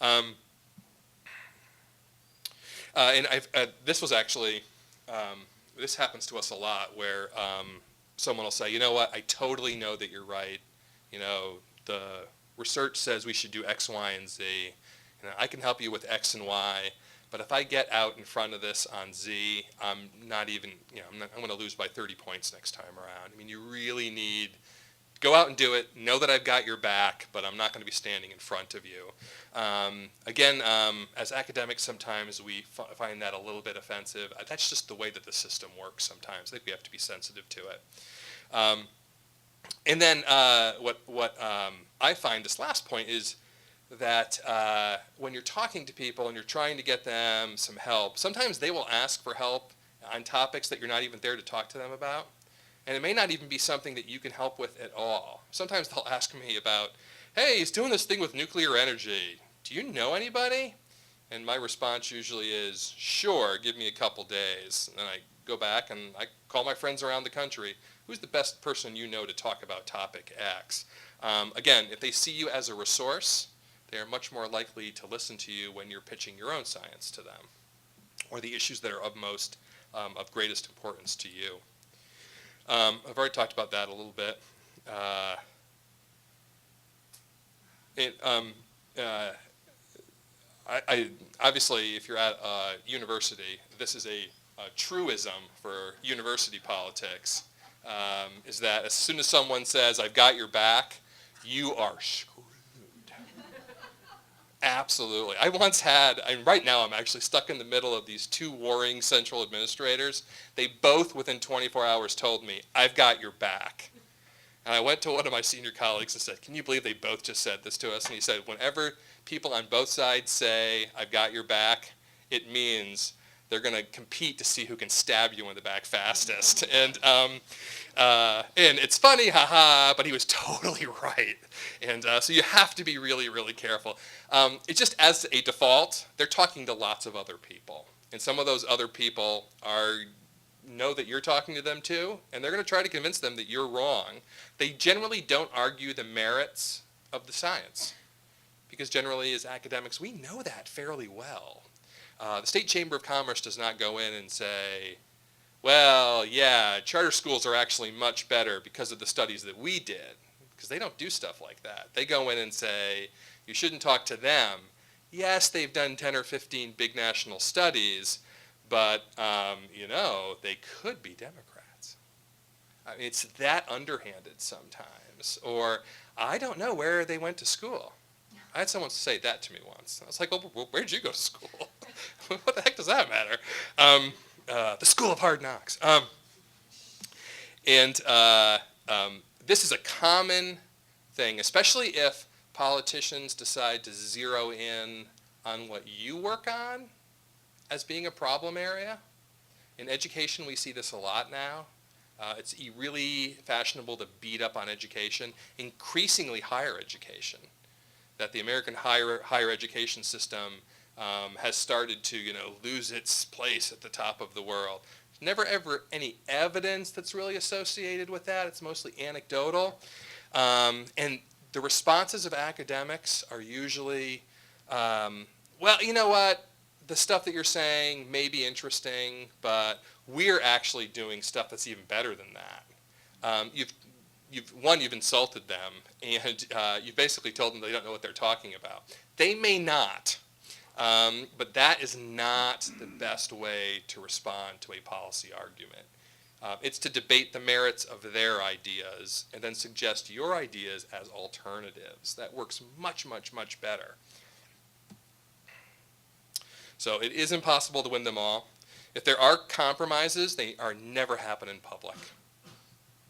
And this was actually, this happens to us a lot where someone will say, you know what, I totally know that you're right. You know, the research says we should do X, Y, and Z. You know, I can help you with X and Y, but if I get out in front of this on Z, I'm not even, you know, I'm going to lose by 30 points next time around. I mean, you really need, go out and do it. Know that I've got your back, but I'm not going to be standing in front of you. Again, as academics, sometimes we find that a little bit offensive. That's just the way that the system works sometimes. I think we have to be sensitive to it. And then what I find, this last point, is that when you're talking to people and you're trying to get them some help, sometimes they will ask for help on topics that you're not even there to talk to them about. And it may not even be something that you can help with at all. Sometimes they'll ask me about, hey, he's doing this thing with nuclear energy. Do you know anybody? And my response usually is, sure, give me a couple days. And then I go back and I call my friends around the country. Who's the best person you know to talk about topic X? Again, if they see you as a resource, they are much more likely to listen to you when you're pitching your own science to them, or the issues that are of greatest importance to you. I've already talked about that a little bit. Obviously, if you're at a university, this is a truism for university politics, is that as soon as someone says, I've got your back, you are screwed. Absolutely. I once had, and right now I'm actually stuck in the middle of these 2 warring central administrators. They both, within 24 hours, told me, I've got your back. And I went to one of my senior colleagues and said, can you believe they both just said this to us? And he said, whenever people on both sides say, I've got your back, it means they're going to compete to see who can stab you in the back fastest. And it's funny, haha, but he was totally right. And so you have to be really, really careful. It's just as a default, they're talking to lots of other people. And some of those other people know that you're talking to them too, and they're going to try to convince them that you're wrong. They generally don't argue the merits of the science, because generally as academics, we know that fairly well. The State Chamber of Commerce does not go in and say, well, yeah, charter schools are actually much better because of the studies that we did, because they don't do stuff like that. They go in and say, you shouldn't talk to them. Yes, they've done 10 or 15 big national studies, but, you know, they could be Democrats. I mean, it's that underhanded sometimes. Or, I don't know where they went to school. I had someone say that to me once. I was like, well, where'd you go to school? What the heck does that matter? The School of Hard Knocks. This is a common thing, especially if politicians decide to zero in on what you work on as being a problem area. In education, we see this a lot now. It's really fashionable to beat up on education, increasingly higher education. That the American higher education system has started to, lose its place at the top of the world. There's never ever any evidence that's really associated with that. It's mostly anecdotal. And the responses of academics are usually, well, you know what? The stuff that you're saying may be interesting, but we're actually doing stuff that's even better than that. You've insulted them, and you've basically told them they don't know what they're talking about. They may not, but that is not the best way to respond to a policy argument. It's to debate the merits of their ideas and then suggest your ideas as alternatives. That works much, much, much better. So it is impossible to win them all. If there are compromises, they are never happen in public.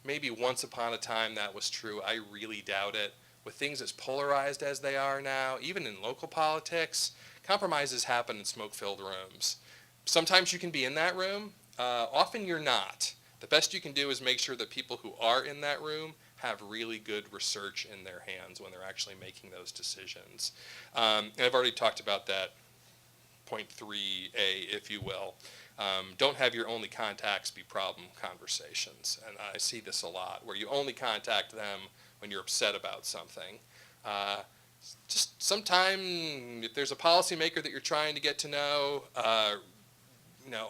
Maybe once upon a time that was true. I really doubt it. With things as polarized as they are now, even in local politics, compromises happen in smoke-filled rooms. Sometimes you can be in that room. Often you're not. The best you can do is make sure that people who are in that room have really good research in their hands when they're actually making those decisions. And I've already talked about that, point 3A, if you will. Don't have your only contacts be problem conversations. And I see this a lot, where you only contact them when you're upset about something. Just sometime, if there's a policymaker that you're trying to get to know,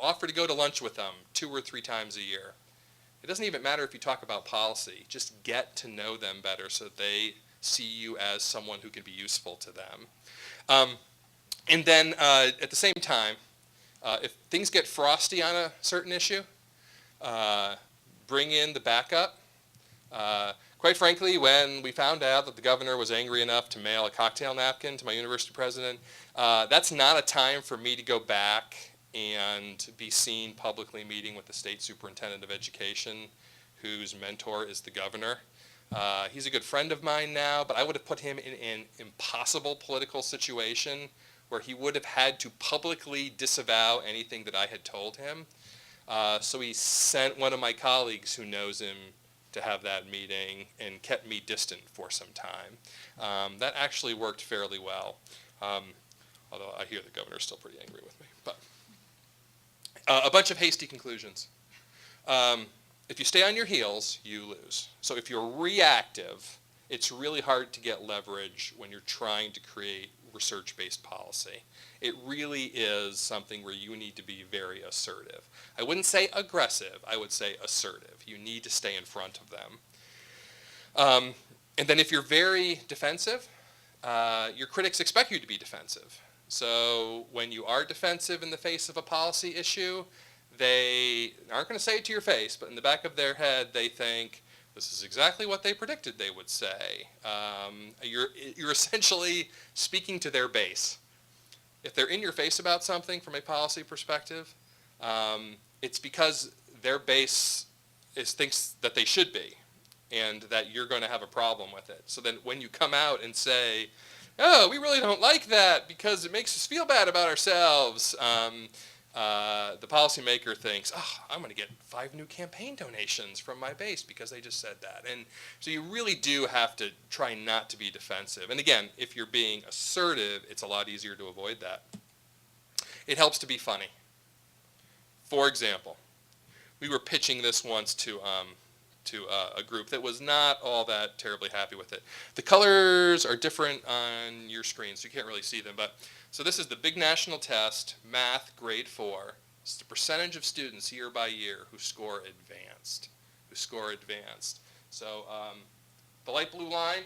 offer to go to lunch with them 2 or 3 times a year. It doesn't even matter if you talk about policy. Just get to know them better so that they see you as someone who can be useful to them. And then at the same time, if things get frosty on a certain issue, bring in the backup. Quite frankly, when we found out that the governor was angry enough to mail a cocktail napkin to my university president, that's not a time for me to go back and be seen publicly meeting with the state superintendent of education, whose mentor is the governor. He's a good friend of mine now, but I would have put him in an impossible political situation where he would have had to publicly disavow anything that I had told him. So he sent one of my colleagues who knows him to have that meeting and kept me distant for some time. That actually worked fairly well, although I hear the governor's still pretty angry with me. But a bunch of hasty conclusions. If you stay on your heels, you lose. So if you're reactive, it's really hard to get leverage when you're trying to create research-based policy. It really is something where you need to be very assertive. I wouldn't say aggressive, I would say assertive. You need to stay in front of them. And then if you're very defensive, your critics expect you to be defensive. So when you are defensive in the face of a policy issue, they aren't going to say it to your face, but in the back of their head they think, this is exactly what they predicted they would say. You're essentially speaking to their base. If they're in your face about something from a policy perspective, it's because their base thinks that they should be and that you're going to have a problem with it. So then when you come out and say, oh, we really don't like that because it makes us feel bad about ourselves, the policymaker thinks, oh, I'm going to get 5 new campaign donations from my base because they just said that. And so you really do have to try not to be defensive. And again, if you're being assertive, it's a lot easier to avoid that. It helps to be funny. For example, we were pitching this once to a group that was not all that terribly happy with it. The colors are different on your screen, so you can't really see them. But so this is the big national test, math, grade 4. It's the percentage of students year by year who score advanced. So the light blue line,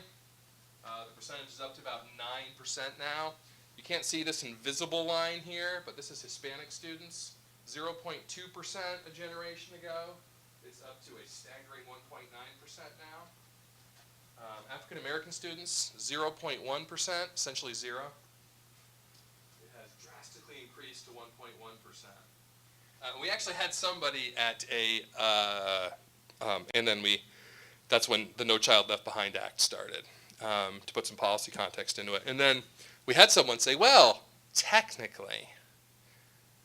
the percentage is up to about 9% now. You can't see this invisible line here, but this is Hispanic students. 0.2% a generation ago. It's up to a staggering 1.9% now. African American students, 0.1%, essentially 0. It has drastically increased to 1.1%. We actually had somebody at and then that's when the No Child Left Behind Act started, to put some policy context into it. And then we had someone say, well, technically,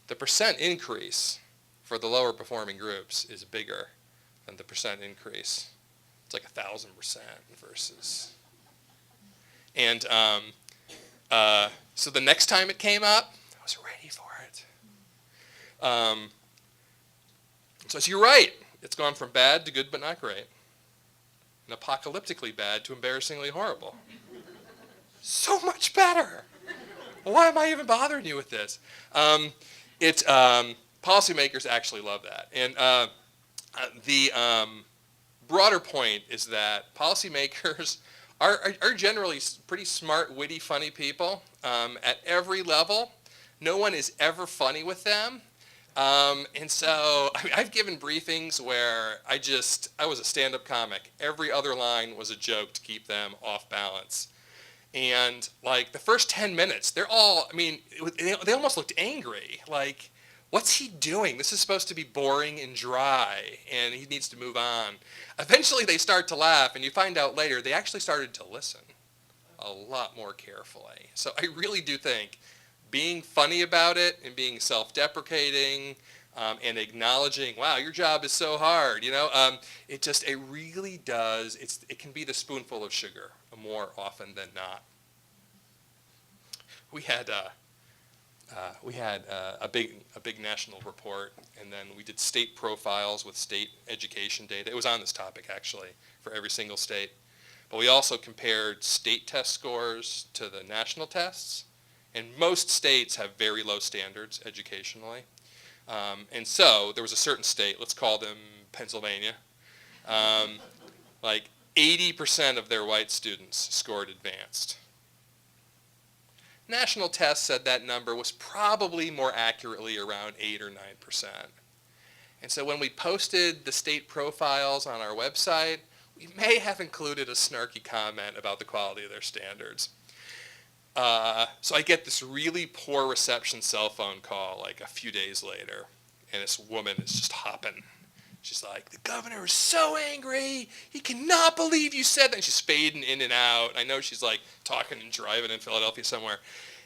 the percent increase for the lower performing groups is bigger than the percent increase. It's like 1,000% versus. And so the next time it came up, I was ready for it. So you're right. It's gone from bad to good but not great. And apocalyptically bad to embarrassingly horrible. So much better. Why am I even bothering you with this? Policymakers actually love that. And the broader point is that policymakers are generally pretty smart, witty, funny people at every level. No one is ever funny with them. And so I've given briefings where I was a stand-up comic. Every other line was a joke to keep them off balance. And like the first 10 minutes, they're all, they almost looked angry. Like, what's he doing? This is supposed to be boring and dry, and he needs to move on. Eventually they start to laugh, and you find out later they actually started to listen a lot more carefully. So I really do think being funny about it and being self-deprecating and acknowledging, wow, your job is so hard, it really does, it can be the spoonful of sugar more often than not. We had a big national report, and then we did state profiles with state education data. It was on this topic, actually, for every single state. But we also compared state test scores to the national tests, and most states have very low standards educationally. And so there was a certain state, let's call them Pennsylvania, like 80% of their white students scored advanced. National tests said that number was probably more accurately around 8 or 9%. And so when we posted the state profiles on our website, we may have included a snarky comment about the quality of their standards. So I get this really poor reception cell phone call like a few days later, and this woman is just hopping. She's like, the governor is so angry. He cannot believe you said that. And she's fading in and out. I know she's like talking and driving in Philadelphia somewhere.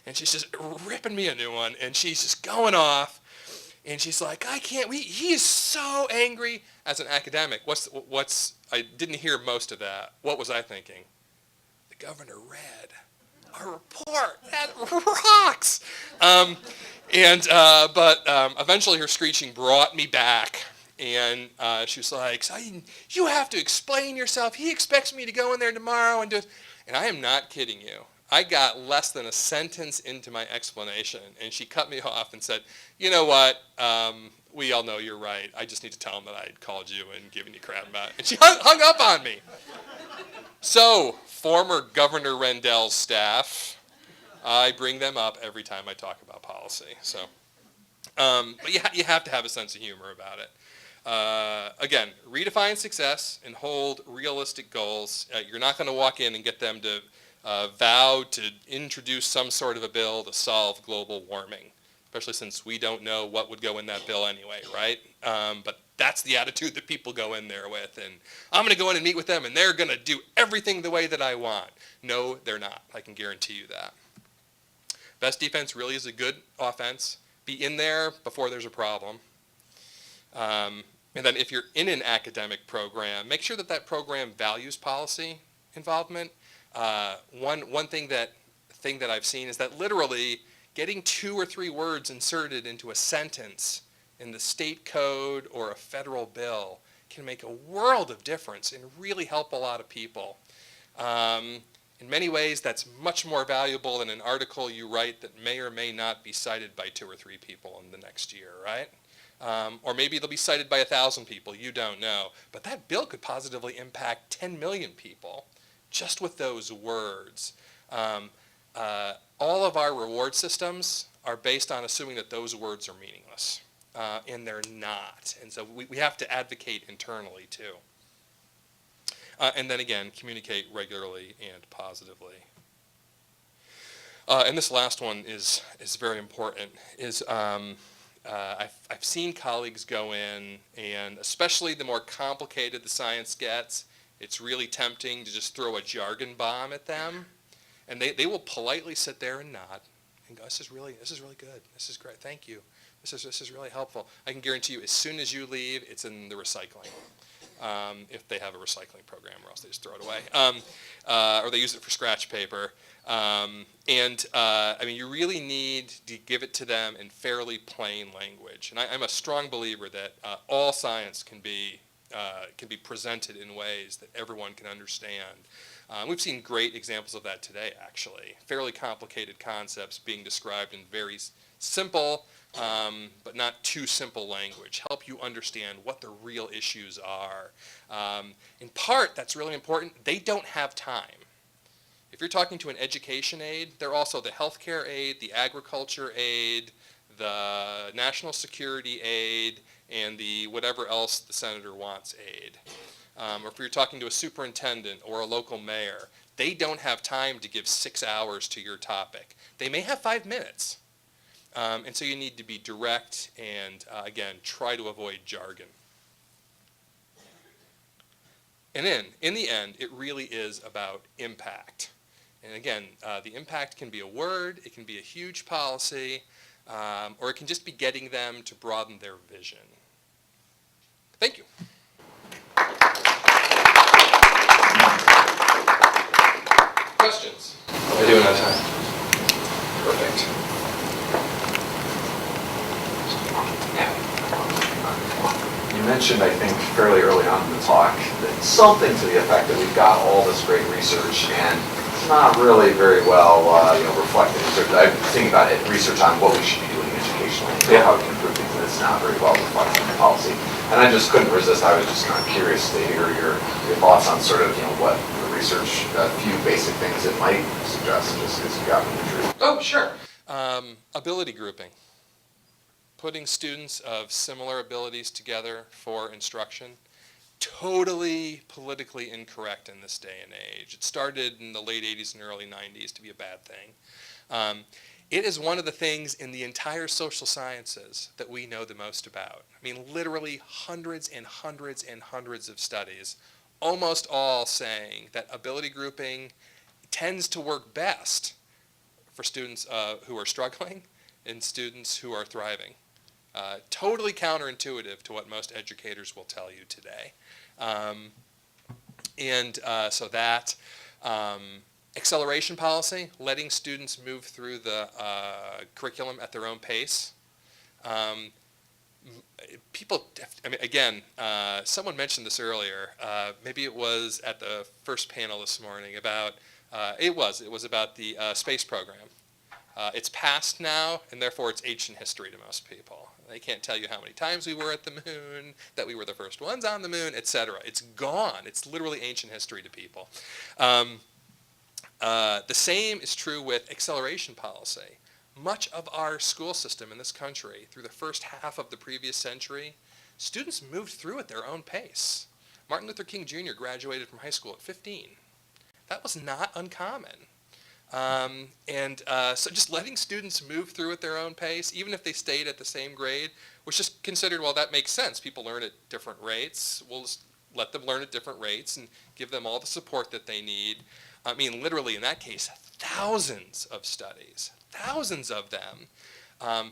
And she's just ripping me a new one. And she's just going off. And she's like, he is so angry. As an academic, I didn't hear most of that. What was I thinking? The governor read our report. That rocks. But eventually her screeching brought me back. And she was like, you have to explain yourself. He expects me to go in there tomorrow and do it. And I am not kidding you. I got less than a sentence into my explanation, and she cut me off and said, you know what, we all know you're right. I just need to tell him that I had called you and given you crap about it. And she hung up on me. So, former Governor Rendell's staff, I bring them up every time I talk about policy. So, but you have to have a sense of humor about it. Again, redefine success and hold realistic goals. You're not going to walk in and get them to vow to introduce some sort of a bill to solve global warming, especially since we don't know what would go in that bill anyway, right? But that's the attitude that people go in there with, and I'm going to go in and meet with them, and they're going to do everything the way that I want. No, they're not. I can guarantee you that. Best defense really is a good offense. Be in there before there's a problem. And then if you're in an academic program, make sure that that program values policy involvement. One thing that I've seen is that literally getting 2 or 3 words inserted into a sentence in the state code or a federal bill can make a world of difference and really help a lot of people. In many ways, that's much more valuable than an article you write that may or may not be cited by 2 or 3 people in the next year, right? Or maybe they'll be cited by 1,000 people, you don't know. But that bill could positively impact 10 million people just with those words. All of our reward systems are based on assuming that those words are meaningless, and they're not. And so we have to advocate internally too. And then again, communicate regularly and positively. And this last one is very important, I've seen colleagues go in, and especially the more complicated the science gets, it's really tempting to just throw a jargon bomb at them. And they will politely sit there and nod and go, this is really good. This is great. Thank you. This is really helpful. I can guarantee you as soon as you leave, it's in the recycling. If they have a recycling program, or else they just throw it away. Or they use it for scratch paper. You really need to give it to them in fairly plain language. And I'm a strong believer that all science can be presented in ways that everyone can understand. We've seen great examples of that today, actually. Fairly complicated concepts being described in very simple, but not too simple language. Help you understand what the real issues are. In part, that's really important. They don't have time. If you're talking to an education aide, they're also the healthcare aide, the agriculture aide, the national security aid and the whatever else the senator wants aid. Or if you're talking to a superintendent or a local mayor, they don't have time to give 6 hours to your topic. They may have 5 minutes. And so you need to be direct and, again, try to avoid jargon. And in the end, it really is about impact. And again, the impact can be a word, it can be a huge policy, or it can just be getting them to broaden their vision. Thank you. Questions? How are we doing on time? Perfect. You mentioned, I think, fairly early on in the talk, that something to the effect that we've got all this great research and it's not really very well, reflected. I'm thinking about it, research on what we should be doing educationally, how we can improve things, and it's not very well reflected in policy. And I just couldn't resist. I was just kind of curious to hear your thoughts on sort of, what the research, a few basic things it might suggest, just because you got me intrigued. Oh, sure. Ability grouping. Putting students of similar abilities together for instruction. Totally politically incorrect in this day and age. It started in the late 80s and early 90s to be a bad thing. It is one of the things in the entire social sciences that we know the most about. I mean, literally hundreds and hundreds and hundreds of studies, almost all saying that ability grouping tends to work best for students who are struggling and students who are thriving. Totally counterintuitive to what most educators will tell you today. So that, acceleration policy, letting students move through the curriculum at their own pace. Someone mentioned this earlier, maybe it was at the first panel this morning about, it was about the space program. It's past now, and therefore it's ancient history to most people. They can't tell you how many times we were at the moon, that we were the first ones on the moon, etc. It's gone. It's literally ancient history to people. The same is true with acceleration policy. Much of our school system in this country, through the first half of the previous century, students moved through at their own pace. Martin Luther King Jr. graduated from high school at 15. That was not uncommon. So just letting students move through at their own pace, even if they stayed at the same grade, was just considered, well, that makes sense. People learn at different rates. We'll just let them learn at different rates and give them all the support that they need. I mean, literally, in that case, thousands of studies, thousands of them.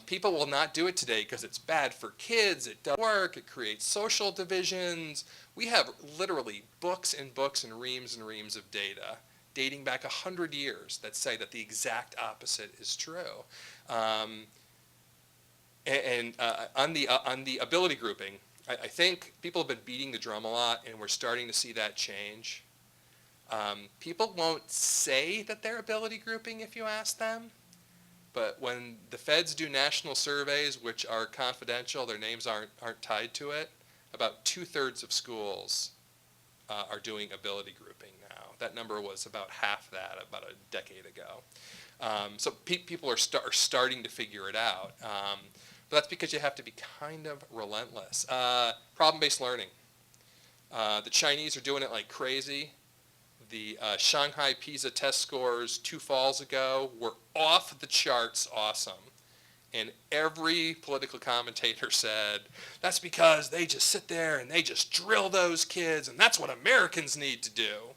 People will not do it today because it's bad for kids, it doesn't work, it creates social divisions. We have literally books and books and reams of data dating back 100 years that say that the exact opposite is true. On the ability grouping, I think people have been beating the drum a lot, and we're starting to see that change. People won't say that they're ability grouping if you ask them, but when the feds do national surveys, which are confidential, their names aren't tied to it, about 2/3 of schools are doing ability grouping now. That number was about half that about a decade ago. So people are starting to figure it out. But that's because you have to be kind of relentless. Problem-based learning. The Chinese are doing it like crazy. The Shanghai PISA test scores 2 falls ago were off the charts awesome. And every political commentator said, that's because they just sit there and they just drill those kids, and that's what Americans need to do.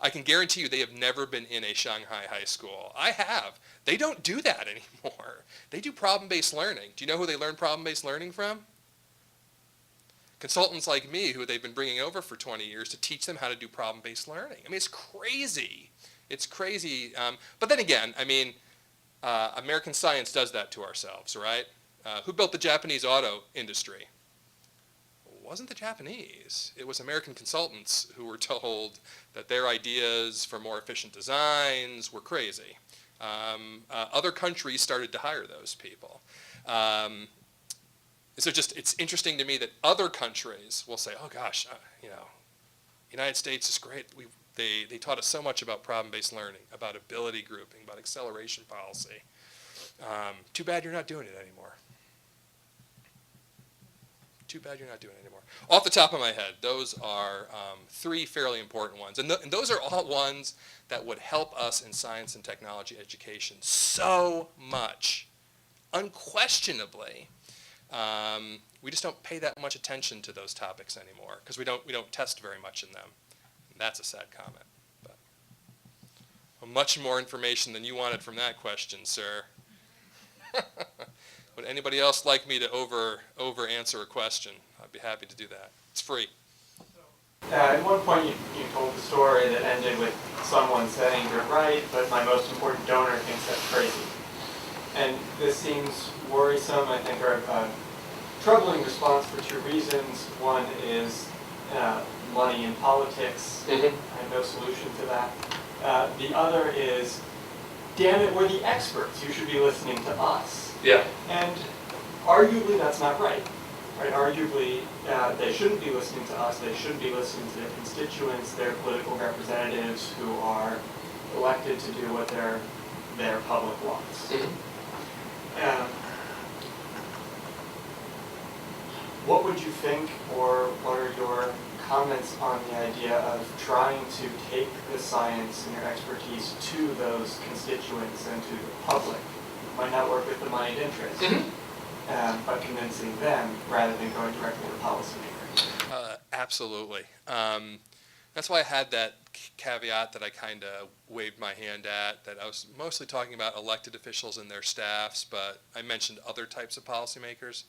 I can guarantee you they have never been in a Shanghai high school. I have. They don't do that anymore. They do problem-based learning. Do you know who they learn problem-based learning from? Consultants like me, who they've been bringing over for 20 years to teach them how to do problem-based learning. I mean, it's crazy. It's crazy. But then again, I mean, American science does that to ourselves, right? Who built the Japanese auto industry? It wasn't the Japanese. It was American consultants who were told that their ideas for more efficient designs were crazy. Other countries started to hire those people. So it's interesting to me that other countries will say, oh gosh, United States is great. They taught us so much about problem-based learning, about ability grouping, about acceleration policy. Too bad you're not doing it anymore. Too bad you're not doing it anymore. Off the top of my head, those are three fairly important ones. And those are all ones that would help us in science and technology education so much. Unquestionably. We just don't pay that much attention to those topics anymore because we don't test very much in them. And that's a sad comment. But much more information than you wanted from that question, sir. Would anybody else like me to over answer a question? I'd be happy to do that. It's free. At one point you told the story that ended with someone saying, "You're right, but my most important donor thinks that's crazy." And this seems worrisome, I think, or a troubling response for two reasons. One is money in politics. I have no solution to that. The other is, damn it, we're the experts. You should be listening to us. Yeah. And arguably that's not right. Right? Arguably they shouldn't be listening to us. They should be listening to their constituents, their political representatives who are elected to do what their public wants. What would you think, or what are your comments on the idea of trying to take the science and your expertise to those constituents and to the public? Might not work with the moneyed interest, but convincing them rather than going directly to policymakers. Absolutely. That's why I had that caveat that I kind of waved my hand at, that I was mostly talking about elected officials and their staffs, but I mentioned other types of policymakers.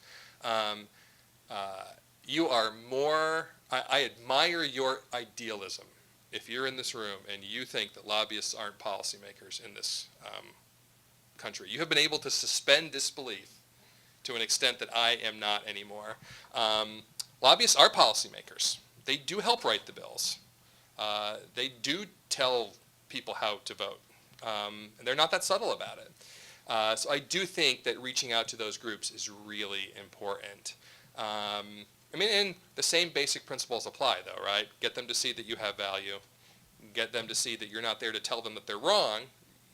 You are more, I admire your idealism. If you're in this room and you think that lobbyists aren't policymakers in this country, you have been able to suspend disbelief to an extent that I am not anymore. Lobbyists are policymakers. They do help write the bills. They do tell people how to vote. And they're not that subtle about it. So I do think that reaching out to those groups is really important. I mean, and the same basic principles apply, though, right? Get them to see that you have value. Get them to see that you're not there to tell them that they're wrong.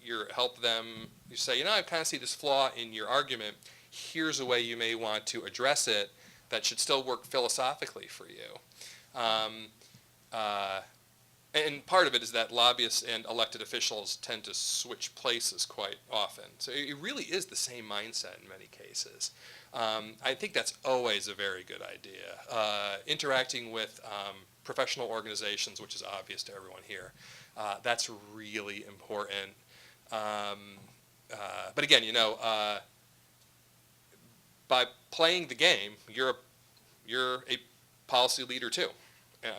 You help them, you say, you know, I kind of see this flaw in your argument. Here's a way you may want to address it that should still work philosophically for you. And part of it is that lobbyists and elected officials tend to switch places quite often. So it really is the same mindset in many cases. I think that's always a very good idea. Interacting with professional organizations, which is obvious to everyone here, that's really important. But again, you know, by playing the game, you're a policy leader too,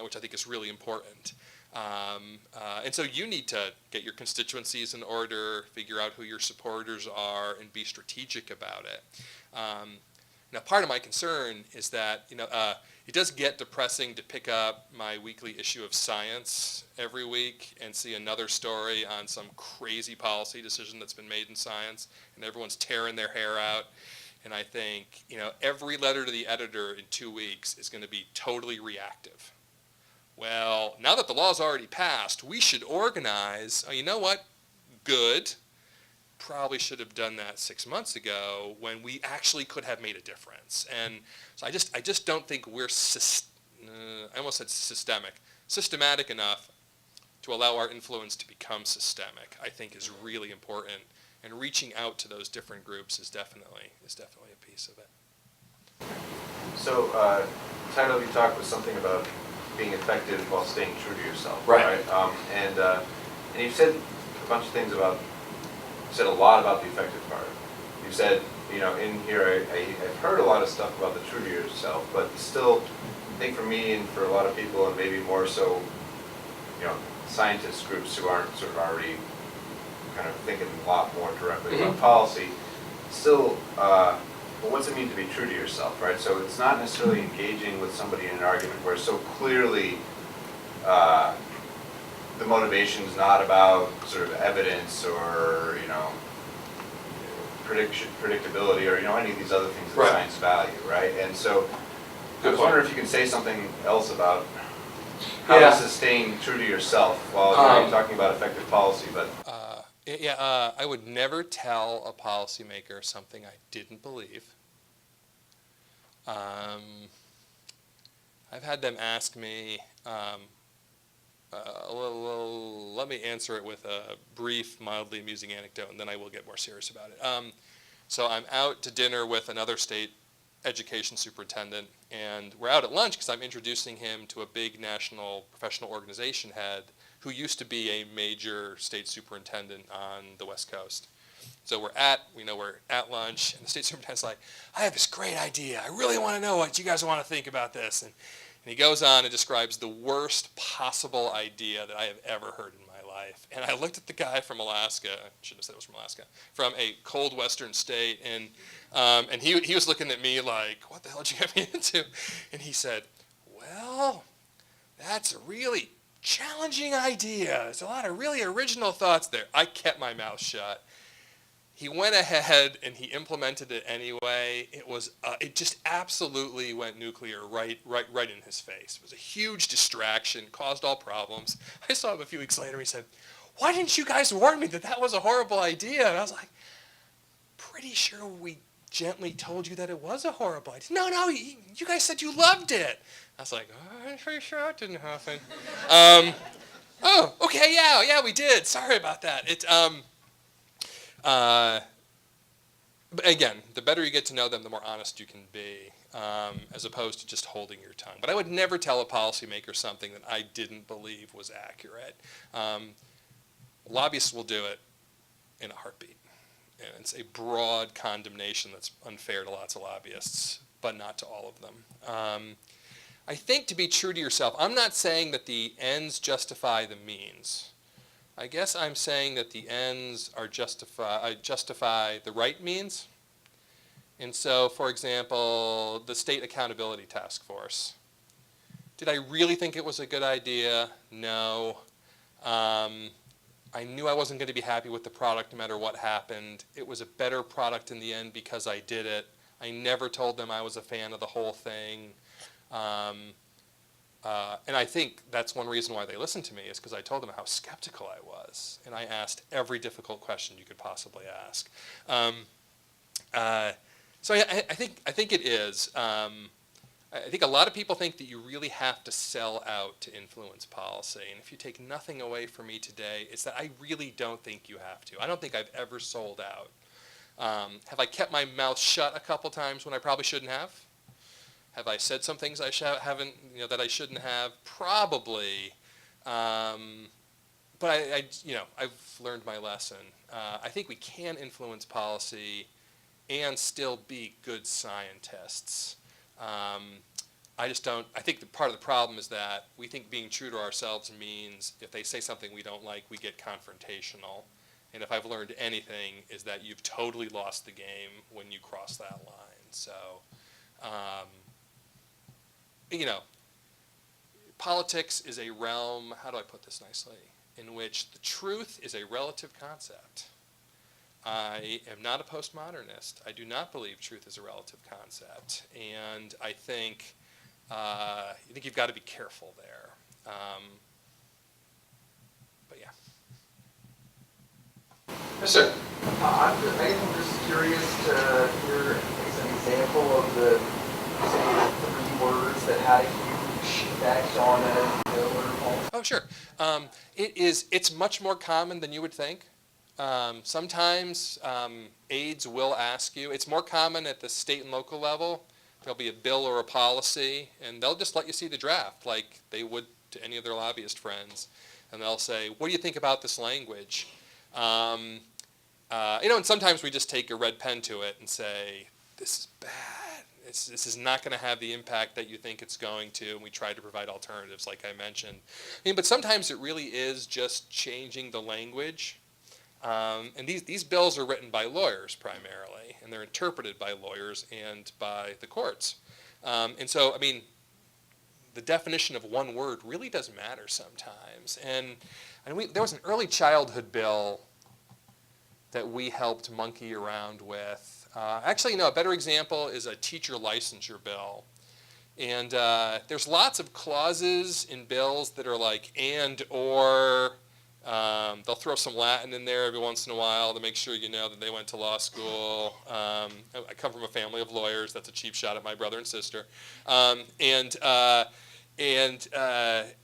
which I think is really important. And so you need to get your constituencies in order, figure out who your supporters are, and be strategic about it. Now, part of my concern is that, you know, it does get depressing to pick up my weekly issue of Science every week and see another story on some crazy policy decision that's been made in science, and everyone's tearing their hair out. And I think, you know, every letter to the editor in 2 weeks is going to be totally reactive. Well, now that the law's already passed, we should organize. Oh, you know what? Good. Probably should have done that 6 months ago when we actually could have made a difference. And so I just don't think we're, I almost said systematic enough to allow our influence to become systemic, I think is really important. And reaching out to those different groups is definitely a piece of it. So, title of your talk was something about being effective while staying true to yourself. Right. And you said a bunch of things about, you said a lot about the effective part. You said, you know, in here I've heard a lot of stuff about the true to yourself, but still, I think for me and for a lot of people, and maybe more so, you know, scientist groups who aren't sort of already kind of thinking a lot more directly about policy, still, well, what's it mean to be true to yourself, right? So it's not necessarily engaging with somebody in an argument where so clearly the motivation is not about sort of evidence or, you know, predictability or, you know, any of these other things that science value, right? And so I was wondering if you can say something else about how to sustain true to yourself while you're talking about effective policy, but... Yeah, I would never tell a policymaker something I didn't believe. I've had them ask me, let me answer it with a brief, mildly amusing anecdote, and then I will get more serious about it. So I'm out to dinner with another state education superintendent, and we're out at lunch because I'm introducing him to a big national professional organization head who used to be a major state superintendent on the West Coast. So we're at lunch, and the state superintendent's like, I have this great idea. I really want to know what you guys want to think about this. And he goes on and describes the worst possible idea that I have ever heard in my life. And I looked at the guy from Alaska, I shouldn't have said it was from Alaska, from a cold western state, and he was looking at me like, what the hell did you get me into? And he said, well, that's a really challenging idea. There's a lot of really original thoughts there. I kept my mouth shut. He went ahead and he implemented it anyway. It just absolutely went nuclear right in his face. It was a huge distraction, caused all problems. I saw him a few weeks later. He said, "Why didn't you guys warn me that that was a horrible idea?" And I was like, "Pretty sure we gently told you that it was a horrible idea." No, you guys said you loved it. I was like, "Oh, I'm pretty sure that didn't happen." Oh, okay, yeah, we did. Sorry about that. But again, the better you get to know them, the more honest you can be, as opposed to just holding your tongue. But I would never tell a policymaker something that I didn't believe was accurate. Lobbyists will do it in a heartbeat. And it's a broad condemnation that's unfair to lots of lobbyists, but not to all of them. I think to be true to yourself, I'm not saying that the ends justify the means. I guess I'm saying that the ends are justify the right means. And so, for example, the State Accountability Task Force. Did I really think it was a good idea? No. I knew I wasn't going to be happy with the product no matter what happened. It was a better product in the end because I did it. I never told them I was a fan of the whole thing. And I think that's one reason why they listened to me is because I told them how skeptical I was. And I asked every difficult question you could possibly ask. So I think it is. I think a lot of people think that you really have to sell out to influence policy. And if you take nothing away from me today, it's that I really don't think you have to. I don't think I've ever sold out. Have I kept my mouth shut a couple times when I probably shouldn't have? Have I said some things I haven't, that I shouldn't have? Probably. But I've learned my lesson. I think we can influence policy and still be good scientists. I think part of the problem is that we think being true to ourselves means if they say something we don't like, we get confrontational. And if I've learned anything is that you've totally lost the game when you cross that line. So, politics is a realm, how do I put this nicely, in which the truth is a relative concept. I am not a postmodernist. I do not believe truth is a relative concept. And I think you've got to be careful there. But yeah. Yes, sir. I'm just curious to hear an example of the, say, 3 words that had a huge effect on a bill or policy. Oh, sure. It's much more common than you would think. Sometimes aides will ask you. It's more common at the state and local level. There'll be a bill or a policy, and they'll just let you see the draft like they would to any of their lobbyist friends. And they'll say, what do you think about this language? And sometimes we just take a red pen to it and say, this is bad. This is not going to have the impact that you think it's going to, and we try to provide alternatives like I mentioned. But sometimes it really is just changing the language. And these bills are written by lawyers primarily, and they're interpreted by lawyers and by the courts. And so, the definition of one word really does matter sometimes. And there was an early childhood bill that we helped monkey around with. Actually, a better example is a teacher licensure bill. And there's lots of clauses in bills that are like and or. They'll throw some Latin in there every once in a while to make sure you know that they went to law school. I come from a family of lawyers. That's a cheap shot at my brother and sister. And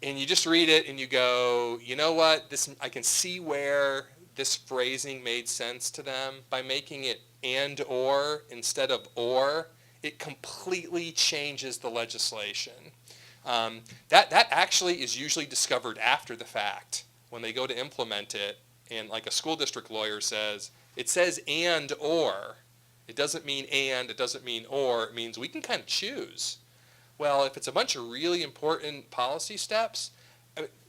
you just read it and you go, you know what? I can see where this phrasing made sense to them by making it and or instead of or. It completely changes the legislation. That actually is usually discovered after the fact when they go to implement it, and like a school district lawyer says, it says and or. It doesn't mean and, it doesn't mean or, it means we can kind of choose. Well, if it's a bunch of really important policy steps,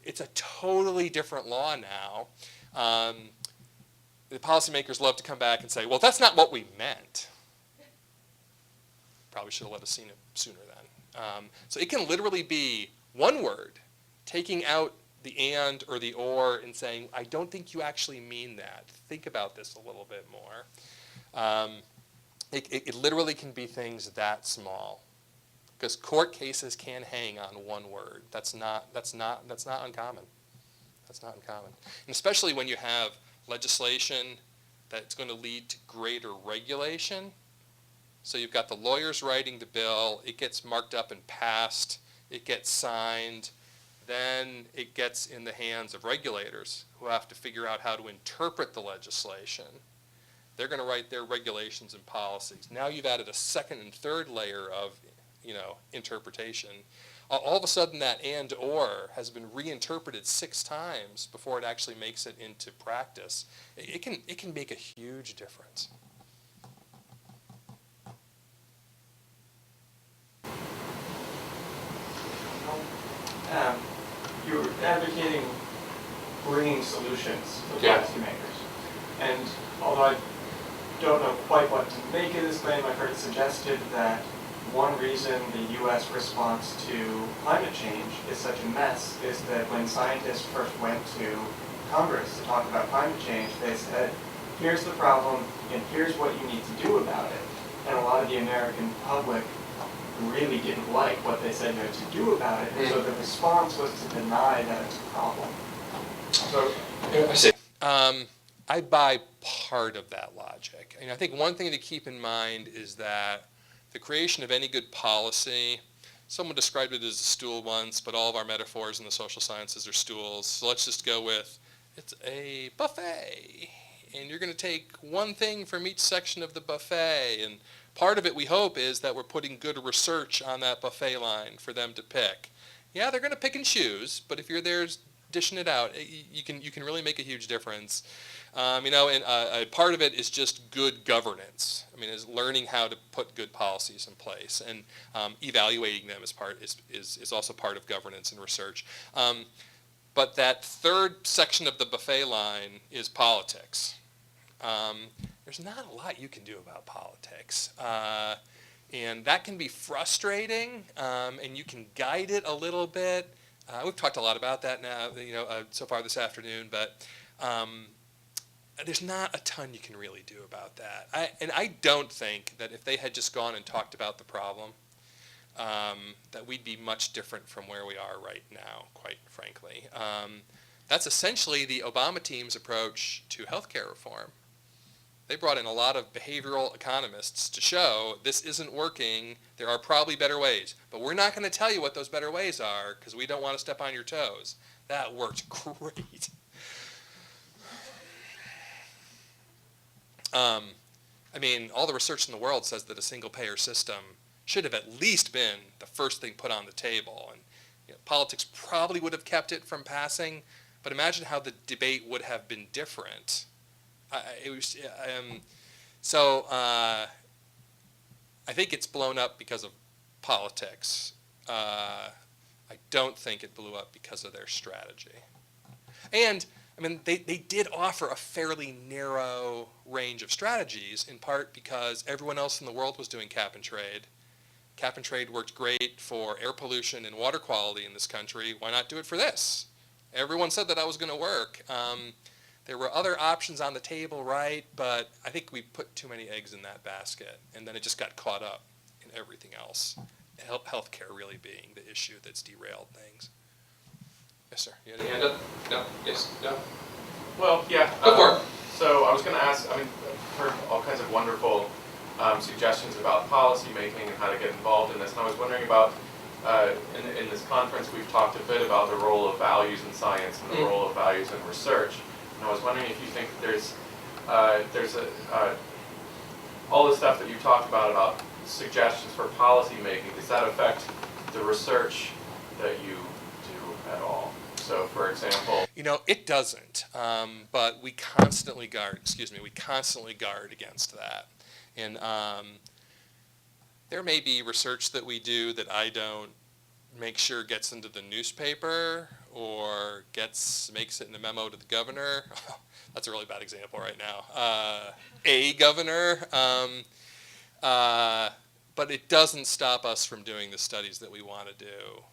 it's a totally different law now. The policymakers love to come back and say, well, that's not what we meant. Probably should have let us seen it sooner then. So it can literally be one word, taking out the and or the or and saying, I don't think you actually mean that. Think about this a little bit more. It literally can be things that small, because court cases can hang on one word. That's not uncommon. That's not uncommon, and especially when you have legislation that's going to lead to greater regulation. So you've got the lawyers writing the bill, it gets marked up and passed, it gets signed, then it gets in the hands of regulators who have to figure out how to interpret the legislation. They're going to write their regulations and policies. Now you've added a second and third layer of, interpretation. All of a sudden that and or has been reinterpreted 6 times before it actually makes it into practice. It can make a huge difference. You're advocating bringing solutions to Yeah. policymakers. And although I don't know quite what to make of this claim, I've heard it suggested that one reason the U.S. response to climate change is such a mess is that when scientists first went to Congress to talk about climate change, they said, here's the problem and here's what you need to do about it. And a lot of the American public really didn't like what they said you had to do about it, and so the response was to deny that it's a problem. So, I see. I buy part of that logic. And I think one thing to keep in mind is that the creation of any good policy, someone described it as a stool once, but all of our metaphors in the social sciences are stools. So let's just go with, it's a buffet. And you're going to take one thing from each section of the buffet. And part of it, we hope, is that we're putting good research on that buffet line for them to pick. Yeah, they're going to pick and choose, but if you're there dishing it out, you can really make a huge difference. And part of it is just good governance. I mean, is learning how to put good policies in place, and evaluating them is also part of governance and research. But that third section of the buffet line is politics. There's not a lot you can do about politics. And that can be frustrating, and you can guide it a little bit. We've talked a lot about that now, so far this afternoon, but there's not a ton you can really do about that. I don't think that if they had just gone and talked about the problem, that we'd be much different from where we are right now, quite frankly. That's essentially the Obama team's approach to healthcare reform. They brought in a lot of behavioral economists to show this isn't working, there are probably better ways. But we're not going to tell you what those better ways are because we don't want to step on your toes. That worked great. All the research in the world says that a single-payer system should have at least been the first thing put on the table. And politics probably would have kept it from passing, but imagine how the debate would have been different. I think it's blown up because of politics. I don't think it blew up because of their strategy. And they did offer a fairly narrow range of strategies, in part because everyone else in the world was doing cap and trade. Cap and trade worked great for air pollution and water quality in this country. Why not do it for this? Everyone said that was going to work. There were other options on the table, right? But I think we put too many eggs in that basket, and then it just got caught up in everything else. Healthcare really being the issue that's derailed things. Yes, sir. You had a hand up? No? Yes? No? Well, yeah. Go for it. So I was going to ask, I've heard all kinds of wonderful suggestions about policy making and how to get involved in this. And I was wondering about, in this conference, we've talked a bit about the role of values in science and the role of values in research. And I was wondering if you think there's all the stuff that you talked about suggestions for policy making, does that affect the research that you do at all? So, for example, It doesn't, but we constantly guard against that. And there may be research that we do that I don't make sure gets into the newspaper or makes it in a memo to the governor. That's a really bad example right now. A governor. But it doesn't stop us from doing the studies that we want to do.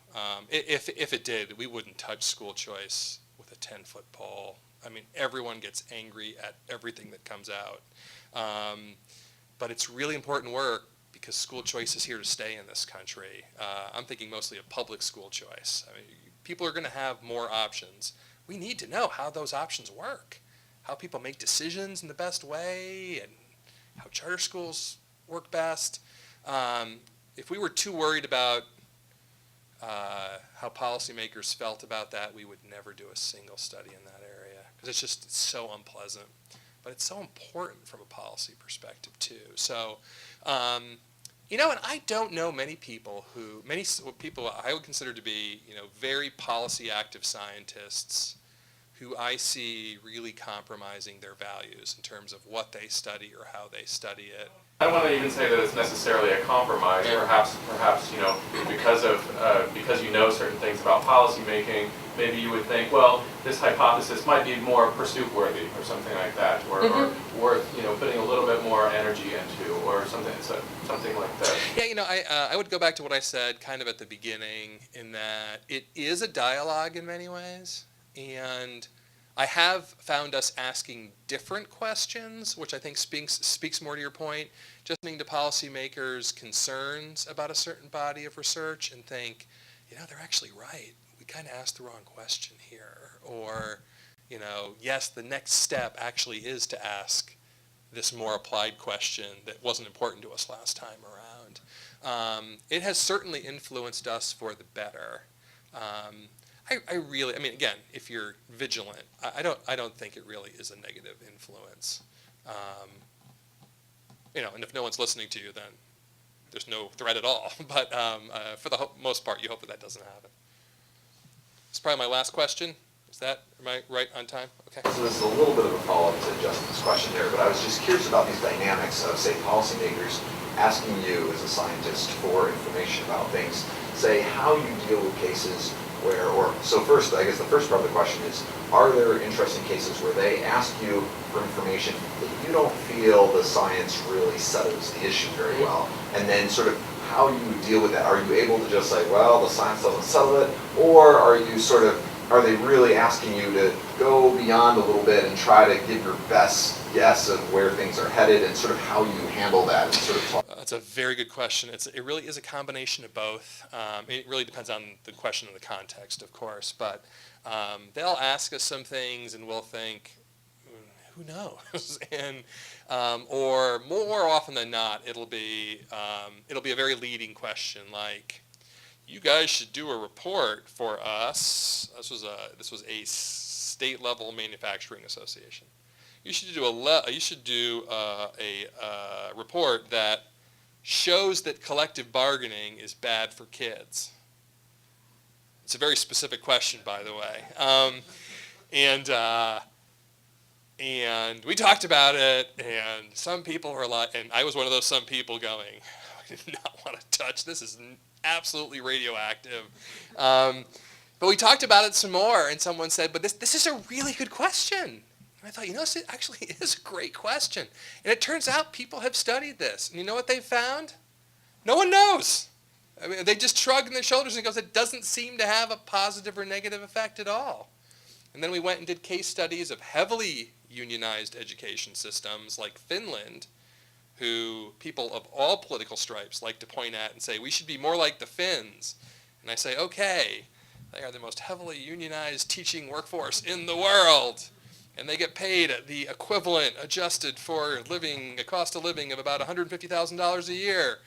If it did, we wouldn't touch school choice with a 10-foot pole. I mean, everyone gets angry at everything that comes out. But it's really important work because school choice is here to stay in this country. I'm thinking mostly of public school choice. I mean, people are going to have more options. We need to know how those options work, how people make decisions in the best way, and how charter schools work best. If we were too worried about how policymakers felt about that, we would never do a single study in that area because it's so unpleasant. But it's so important from a policy perspective too. So, and I don't know many people I would consider to be, very policy active scientists who I see really compromising their values in terms of what they study or how they study it. I don't want to even say that it's necessarily a compromise. Yeah. Perhaps, because you know certain things about policy making, maybe you would think, well, this hypothesis might be more pursuit worthy or something like that, or worth putting a little bit more energy into, or something like that. Yeah, I would go back to what I said kind of at the beginning in that it is a dialogue in many ways, and I have found us asking different questions, which I think speaks more to your point, just listening to policymakers' concerns about a certain body of research and think, they're actually right. We kind of asked the wrong question here. Or, yes, the next step actually is to ask this more applied question that wasn't important to us last time around. It has certainly influenced us for the better. Again, if you're vigilant, I don't think it really is a negative influence. And if no one's listening to you, then there's no threat at all. But for the most part, you hope that doesn't happen. It's probably my last question. Am I right on time? Okay. So this is a little bit of a follow-up to Justin's question there, but I was just curious about these dynamics of, say, policymakers asking you as a scientist for information about things, say, how you deal with cases so first, I guess the first part of the question is, are there interesting cases where they ask you for information that you don't feel the science really settles the issue very well? And then sort of how you deal with that. Are you able to just say, well, the science doesn't settle it? Or are they really asking you to go beyond a little bit and try to give your best guess of where things are headed and sort of how you handle that and sort of talk? That's a very good question. It really is a combination of both. It really depends on the question and the context, of course. But they'll ask us some things, and we'll think, who knows? And or more often than not, it'll be a very leading question, like, you guys should do a report for us. This was a state level manufacturing association. You should do a report that shows that collective bargaining is bad for kids. It's a very specific question, by the way. And we talked about it, and some people were like, and I was one of those some people going, I did not want to touch this. Is absolutely radioactive. But we talked about it some more, and someone said, but this is a really good question. And I thought, this actually is a great question. And it turns out people have studied this. And you know what they've found? No one knows. I mean, they just shrug their shoulders and goes, it doesn't seem to have a positive or negative effect at all. And then we went and did case studies of heavily unionized education systems like Finland, who people of all political stripes like to point at and say, we should be more like the Finns. And I say, okay, They are the most heavily unionized teaching workforce in the world. And they get paid at the equivalent adjusted for living, a cost of living of about $150,000 a year.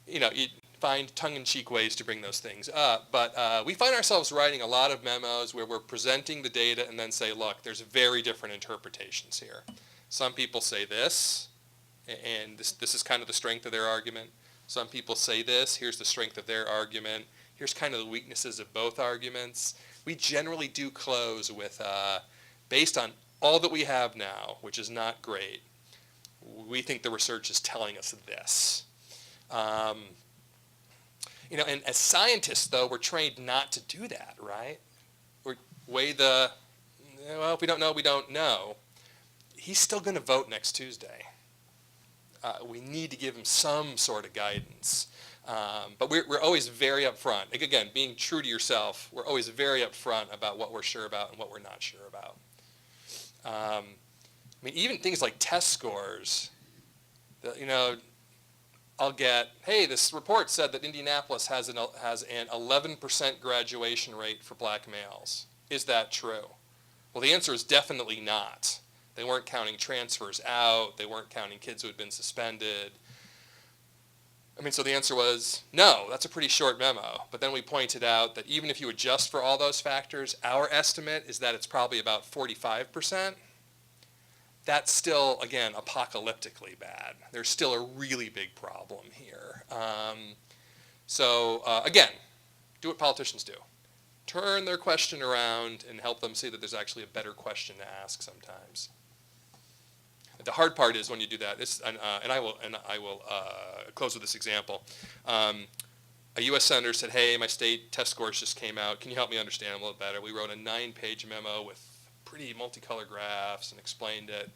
You find tongue-in-cheek ways to bring those things up. But we find ourselves writing a lot of memos where we're presenting the data and then say, look, there's very different interpretations here. Some people say this, and this is kind of the strength of their argument. Some people say this, here's the strength of their argument. Here's kind of the weaknesses of both arguments. We generally do close with, based on all that we have now, which is not great, we think the research is telling us this. And as scientists, though, we're trained not to do that, right? We're if we don't know, we don't know. He's still going to vote next Tuesday. We need to give him some sort of guidance. But we're always very upfront. Again, being true to yourself, we're always very upfront about what we're sure about and what we're not sure about. Even things like test scores, I'll get, hey, this report said that Indianapolis has an 11% graduation rate for black males. Is that true? Well, the answer is definitely not. They weren't counting transfers out. They weren't counting kids who had been suspended. So the answer was, no, that's a pretty short memo. But then we pointed out that even if you adjust for all those factors, our estimate is that it's probably about 45%. That's still, again, apocalyptically bad. There's still a really big problem here. Again, do what politicians do. Turn their question around and help them see that there's actually a better question to ask sometimes. The hard part is when you do that, and I will close with this example. A U.S. senator said, hey, my state test scores just came out. Can you help me understand a little better? We wrote a 9-page memo with pretty multicolored graphs and explained it.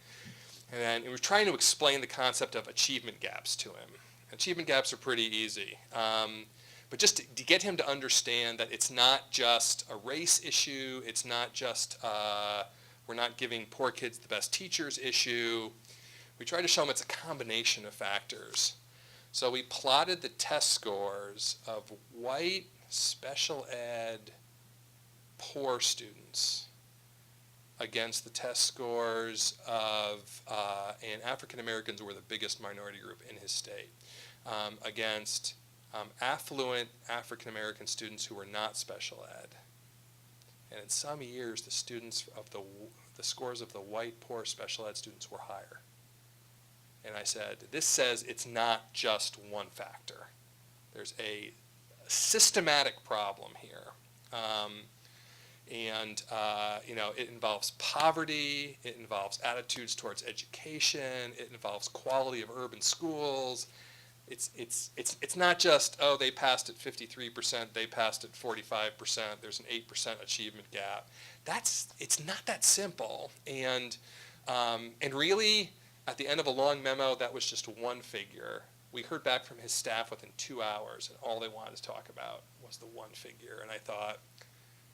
And we were trying to explain the concept of achievement gaps to him. Achievement gaps are pretty easy. But just to get him to understand that it's not just a race issue, it's not just we're not giving poor kids the best teachers issue. We tried to show him it's a combination of factors. So we plotted the test scores of white, special ed, poor students against the test scores of, and African Americans were the biggest minority group in his state, against affluent African American students who were not special ed. And in some years, the scores of the white, poor special ed students were higher. And I said, this says it's not just one factor. There's a systematic problem here. It involves poverty, it involves attitudes towards education, it involves quality of urban schools. It's not just, oh, they passed at 53%, they passed at 45%, there's an 8% achievement gap. It's not that simple. And really, at the end of a long memo, that was just one figure. We heard back from his staff within 2 hours, and all they wanted to talk about was the one figure. And I thought,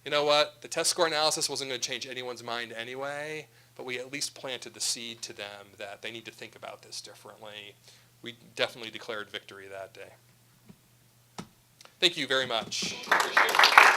you know what? The test score analysis wasn't going to change anyone's mind anyway, but we at least planted the seed to them that they need to think about this differently. We definitely declared victory that day. Thank you very much. Appreciate it.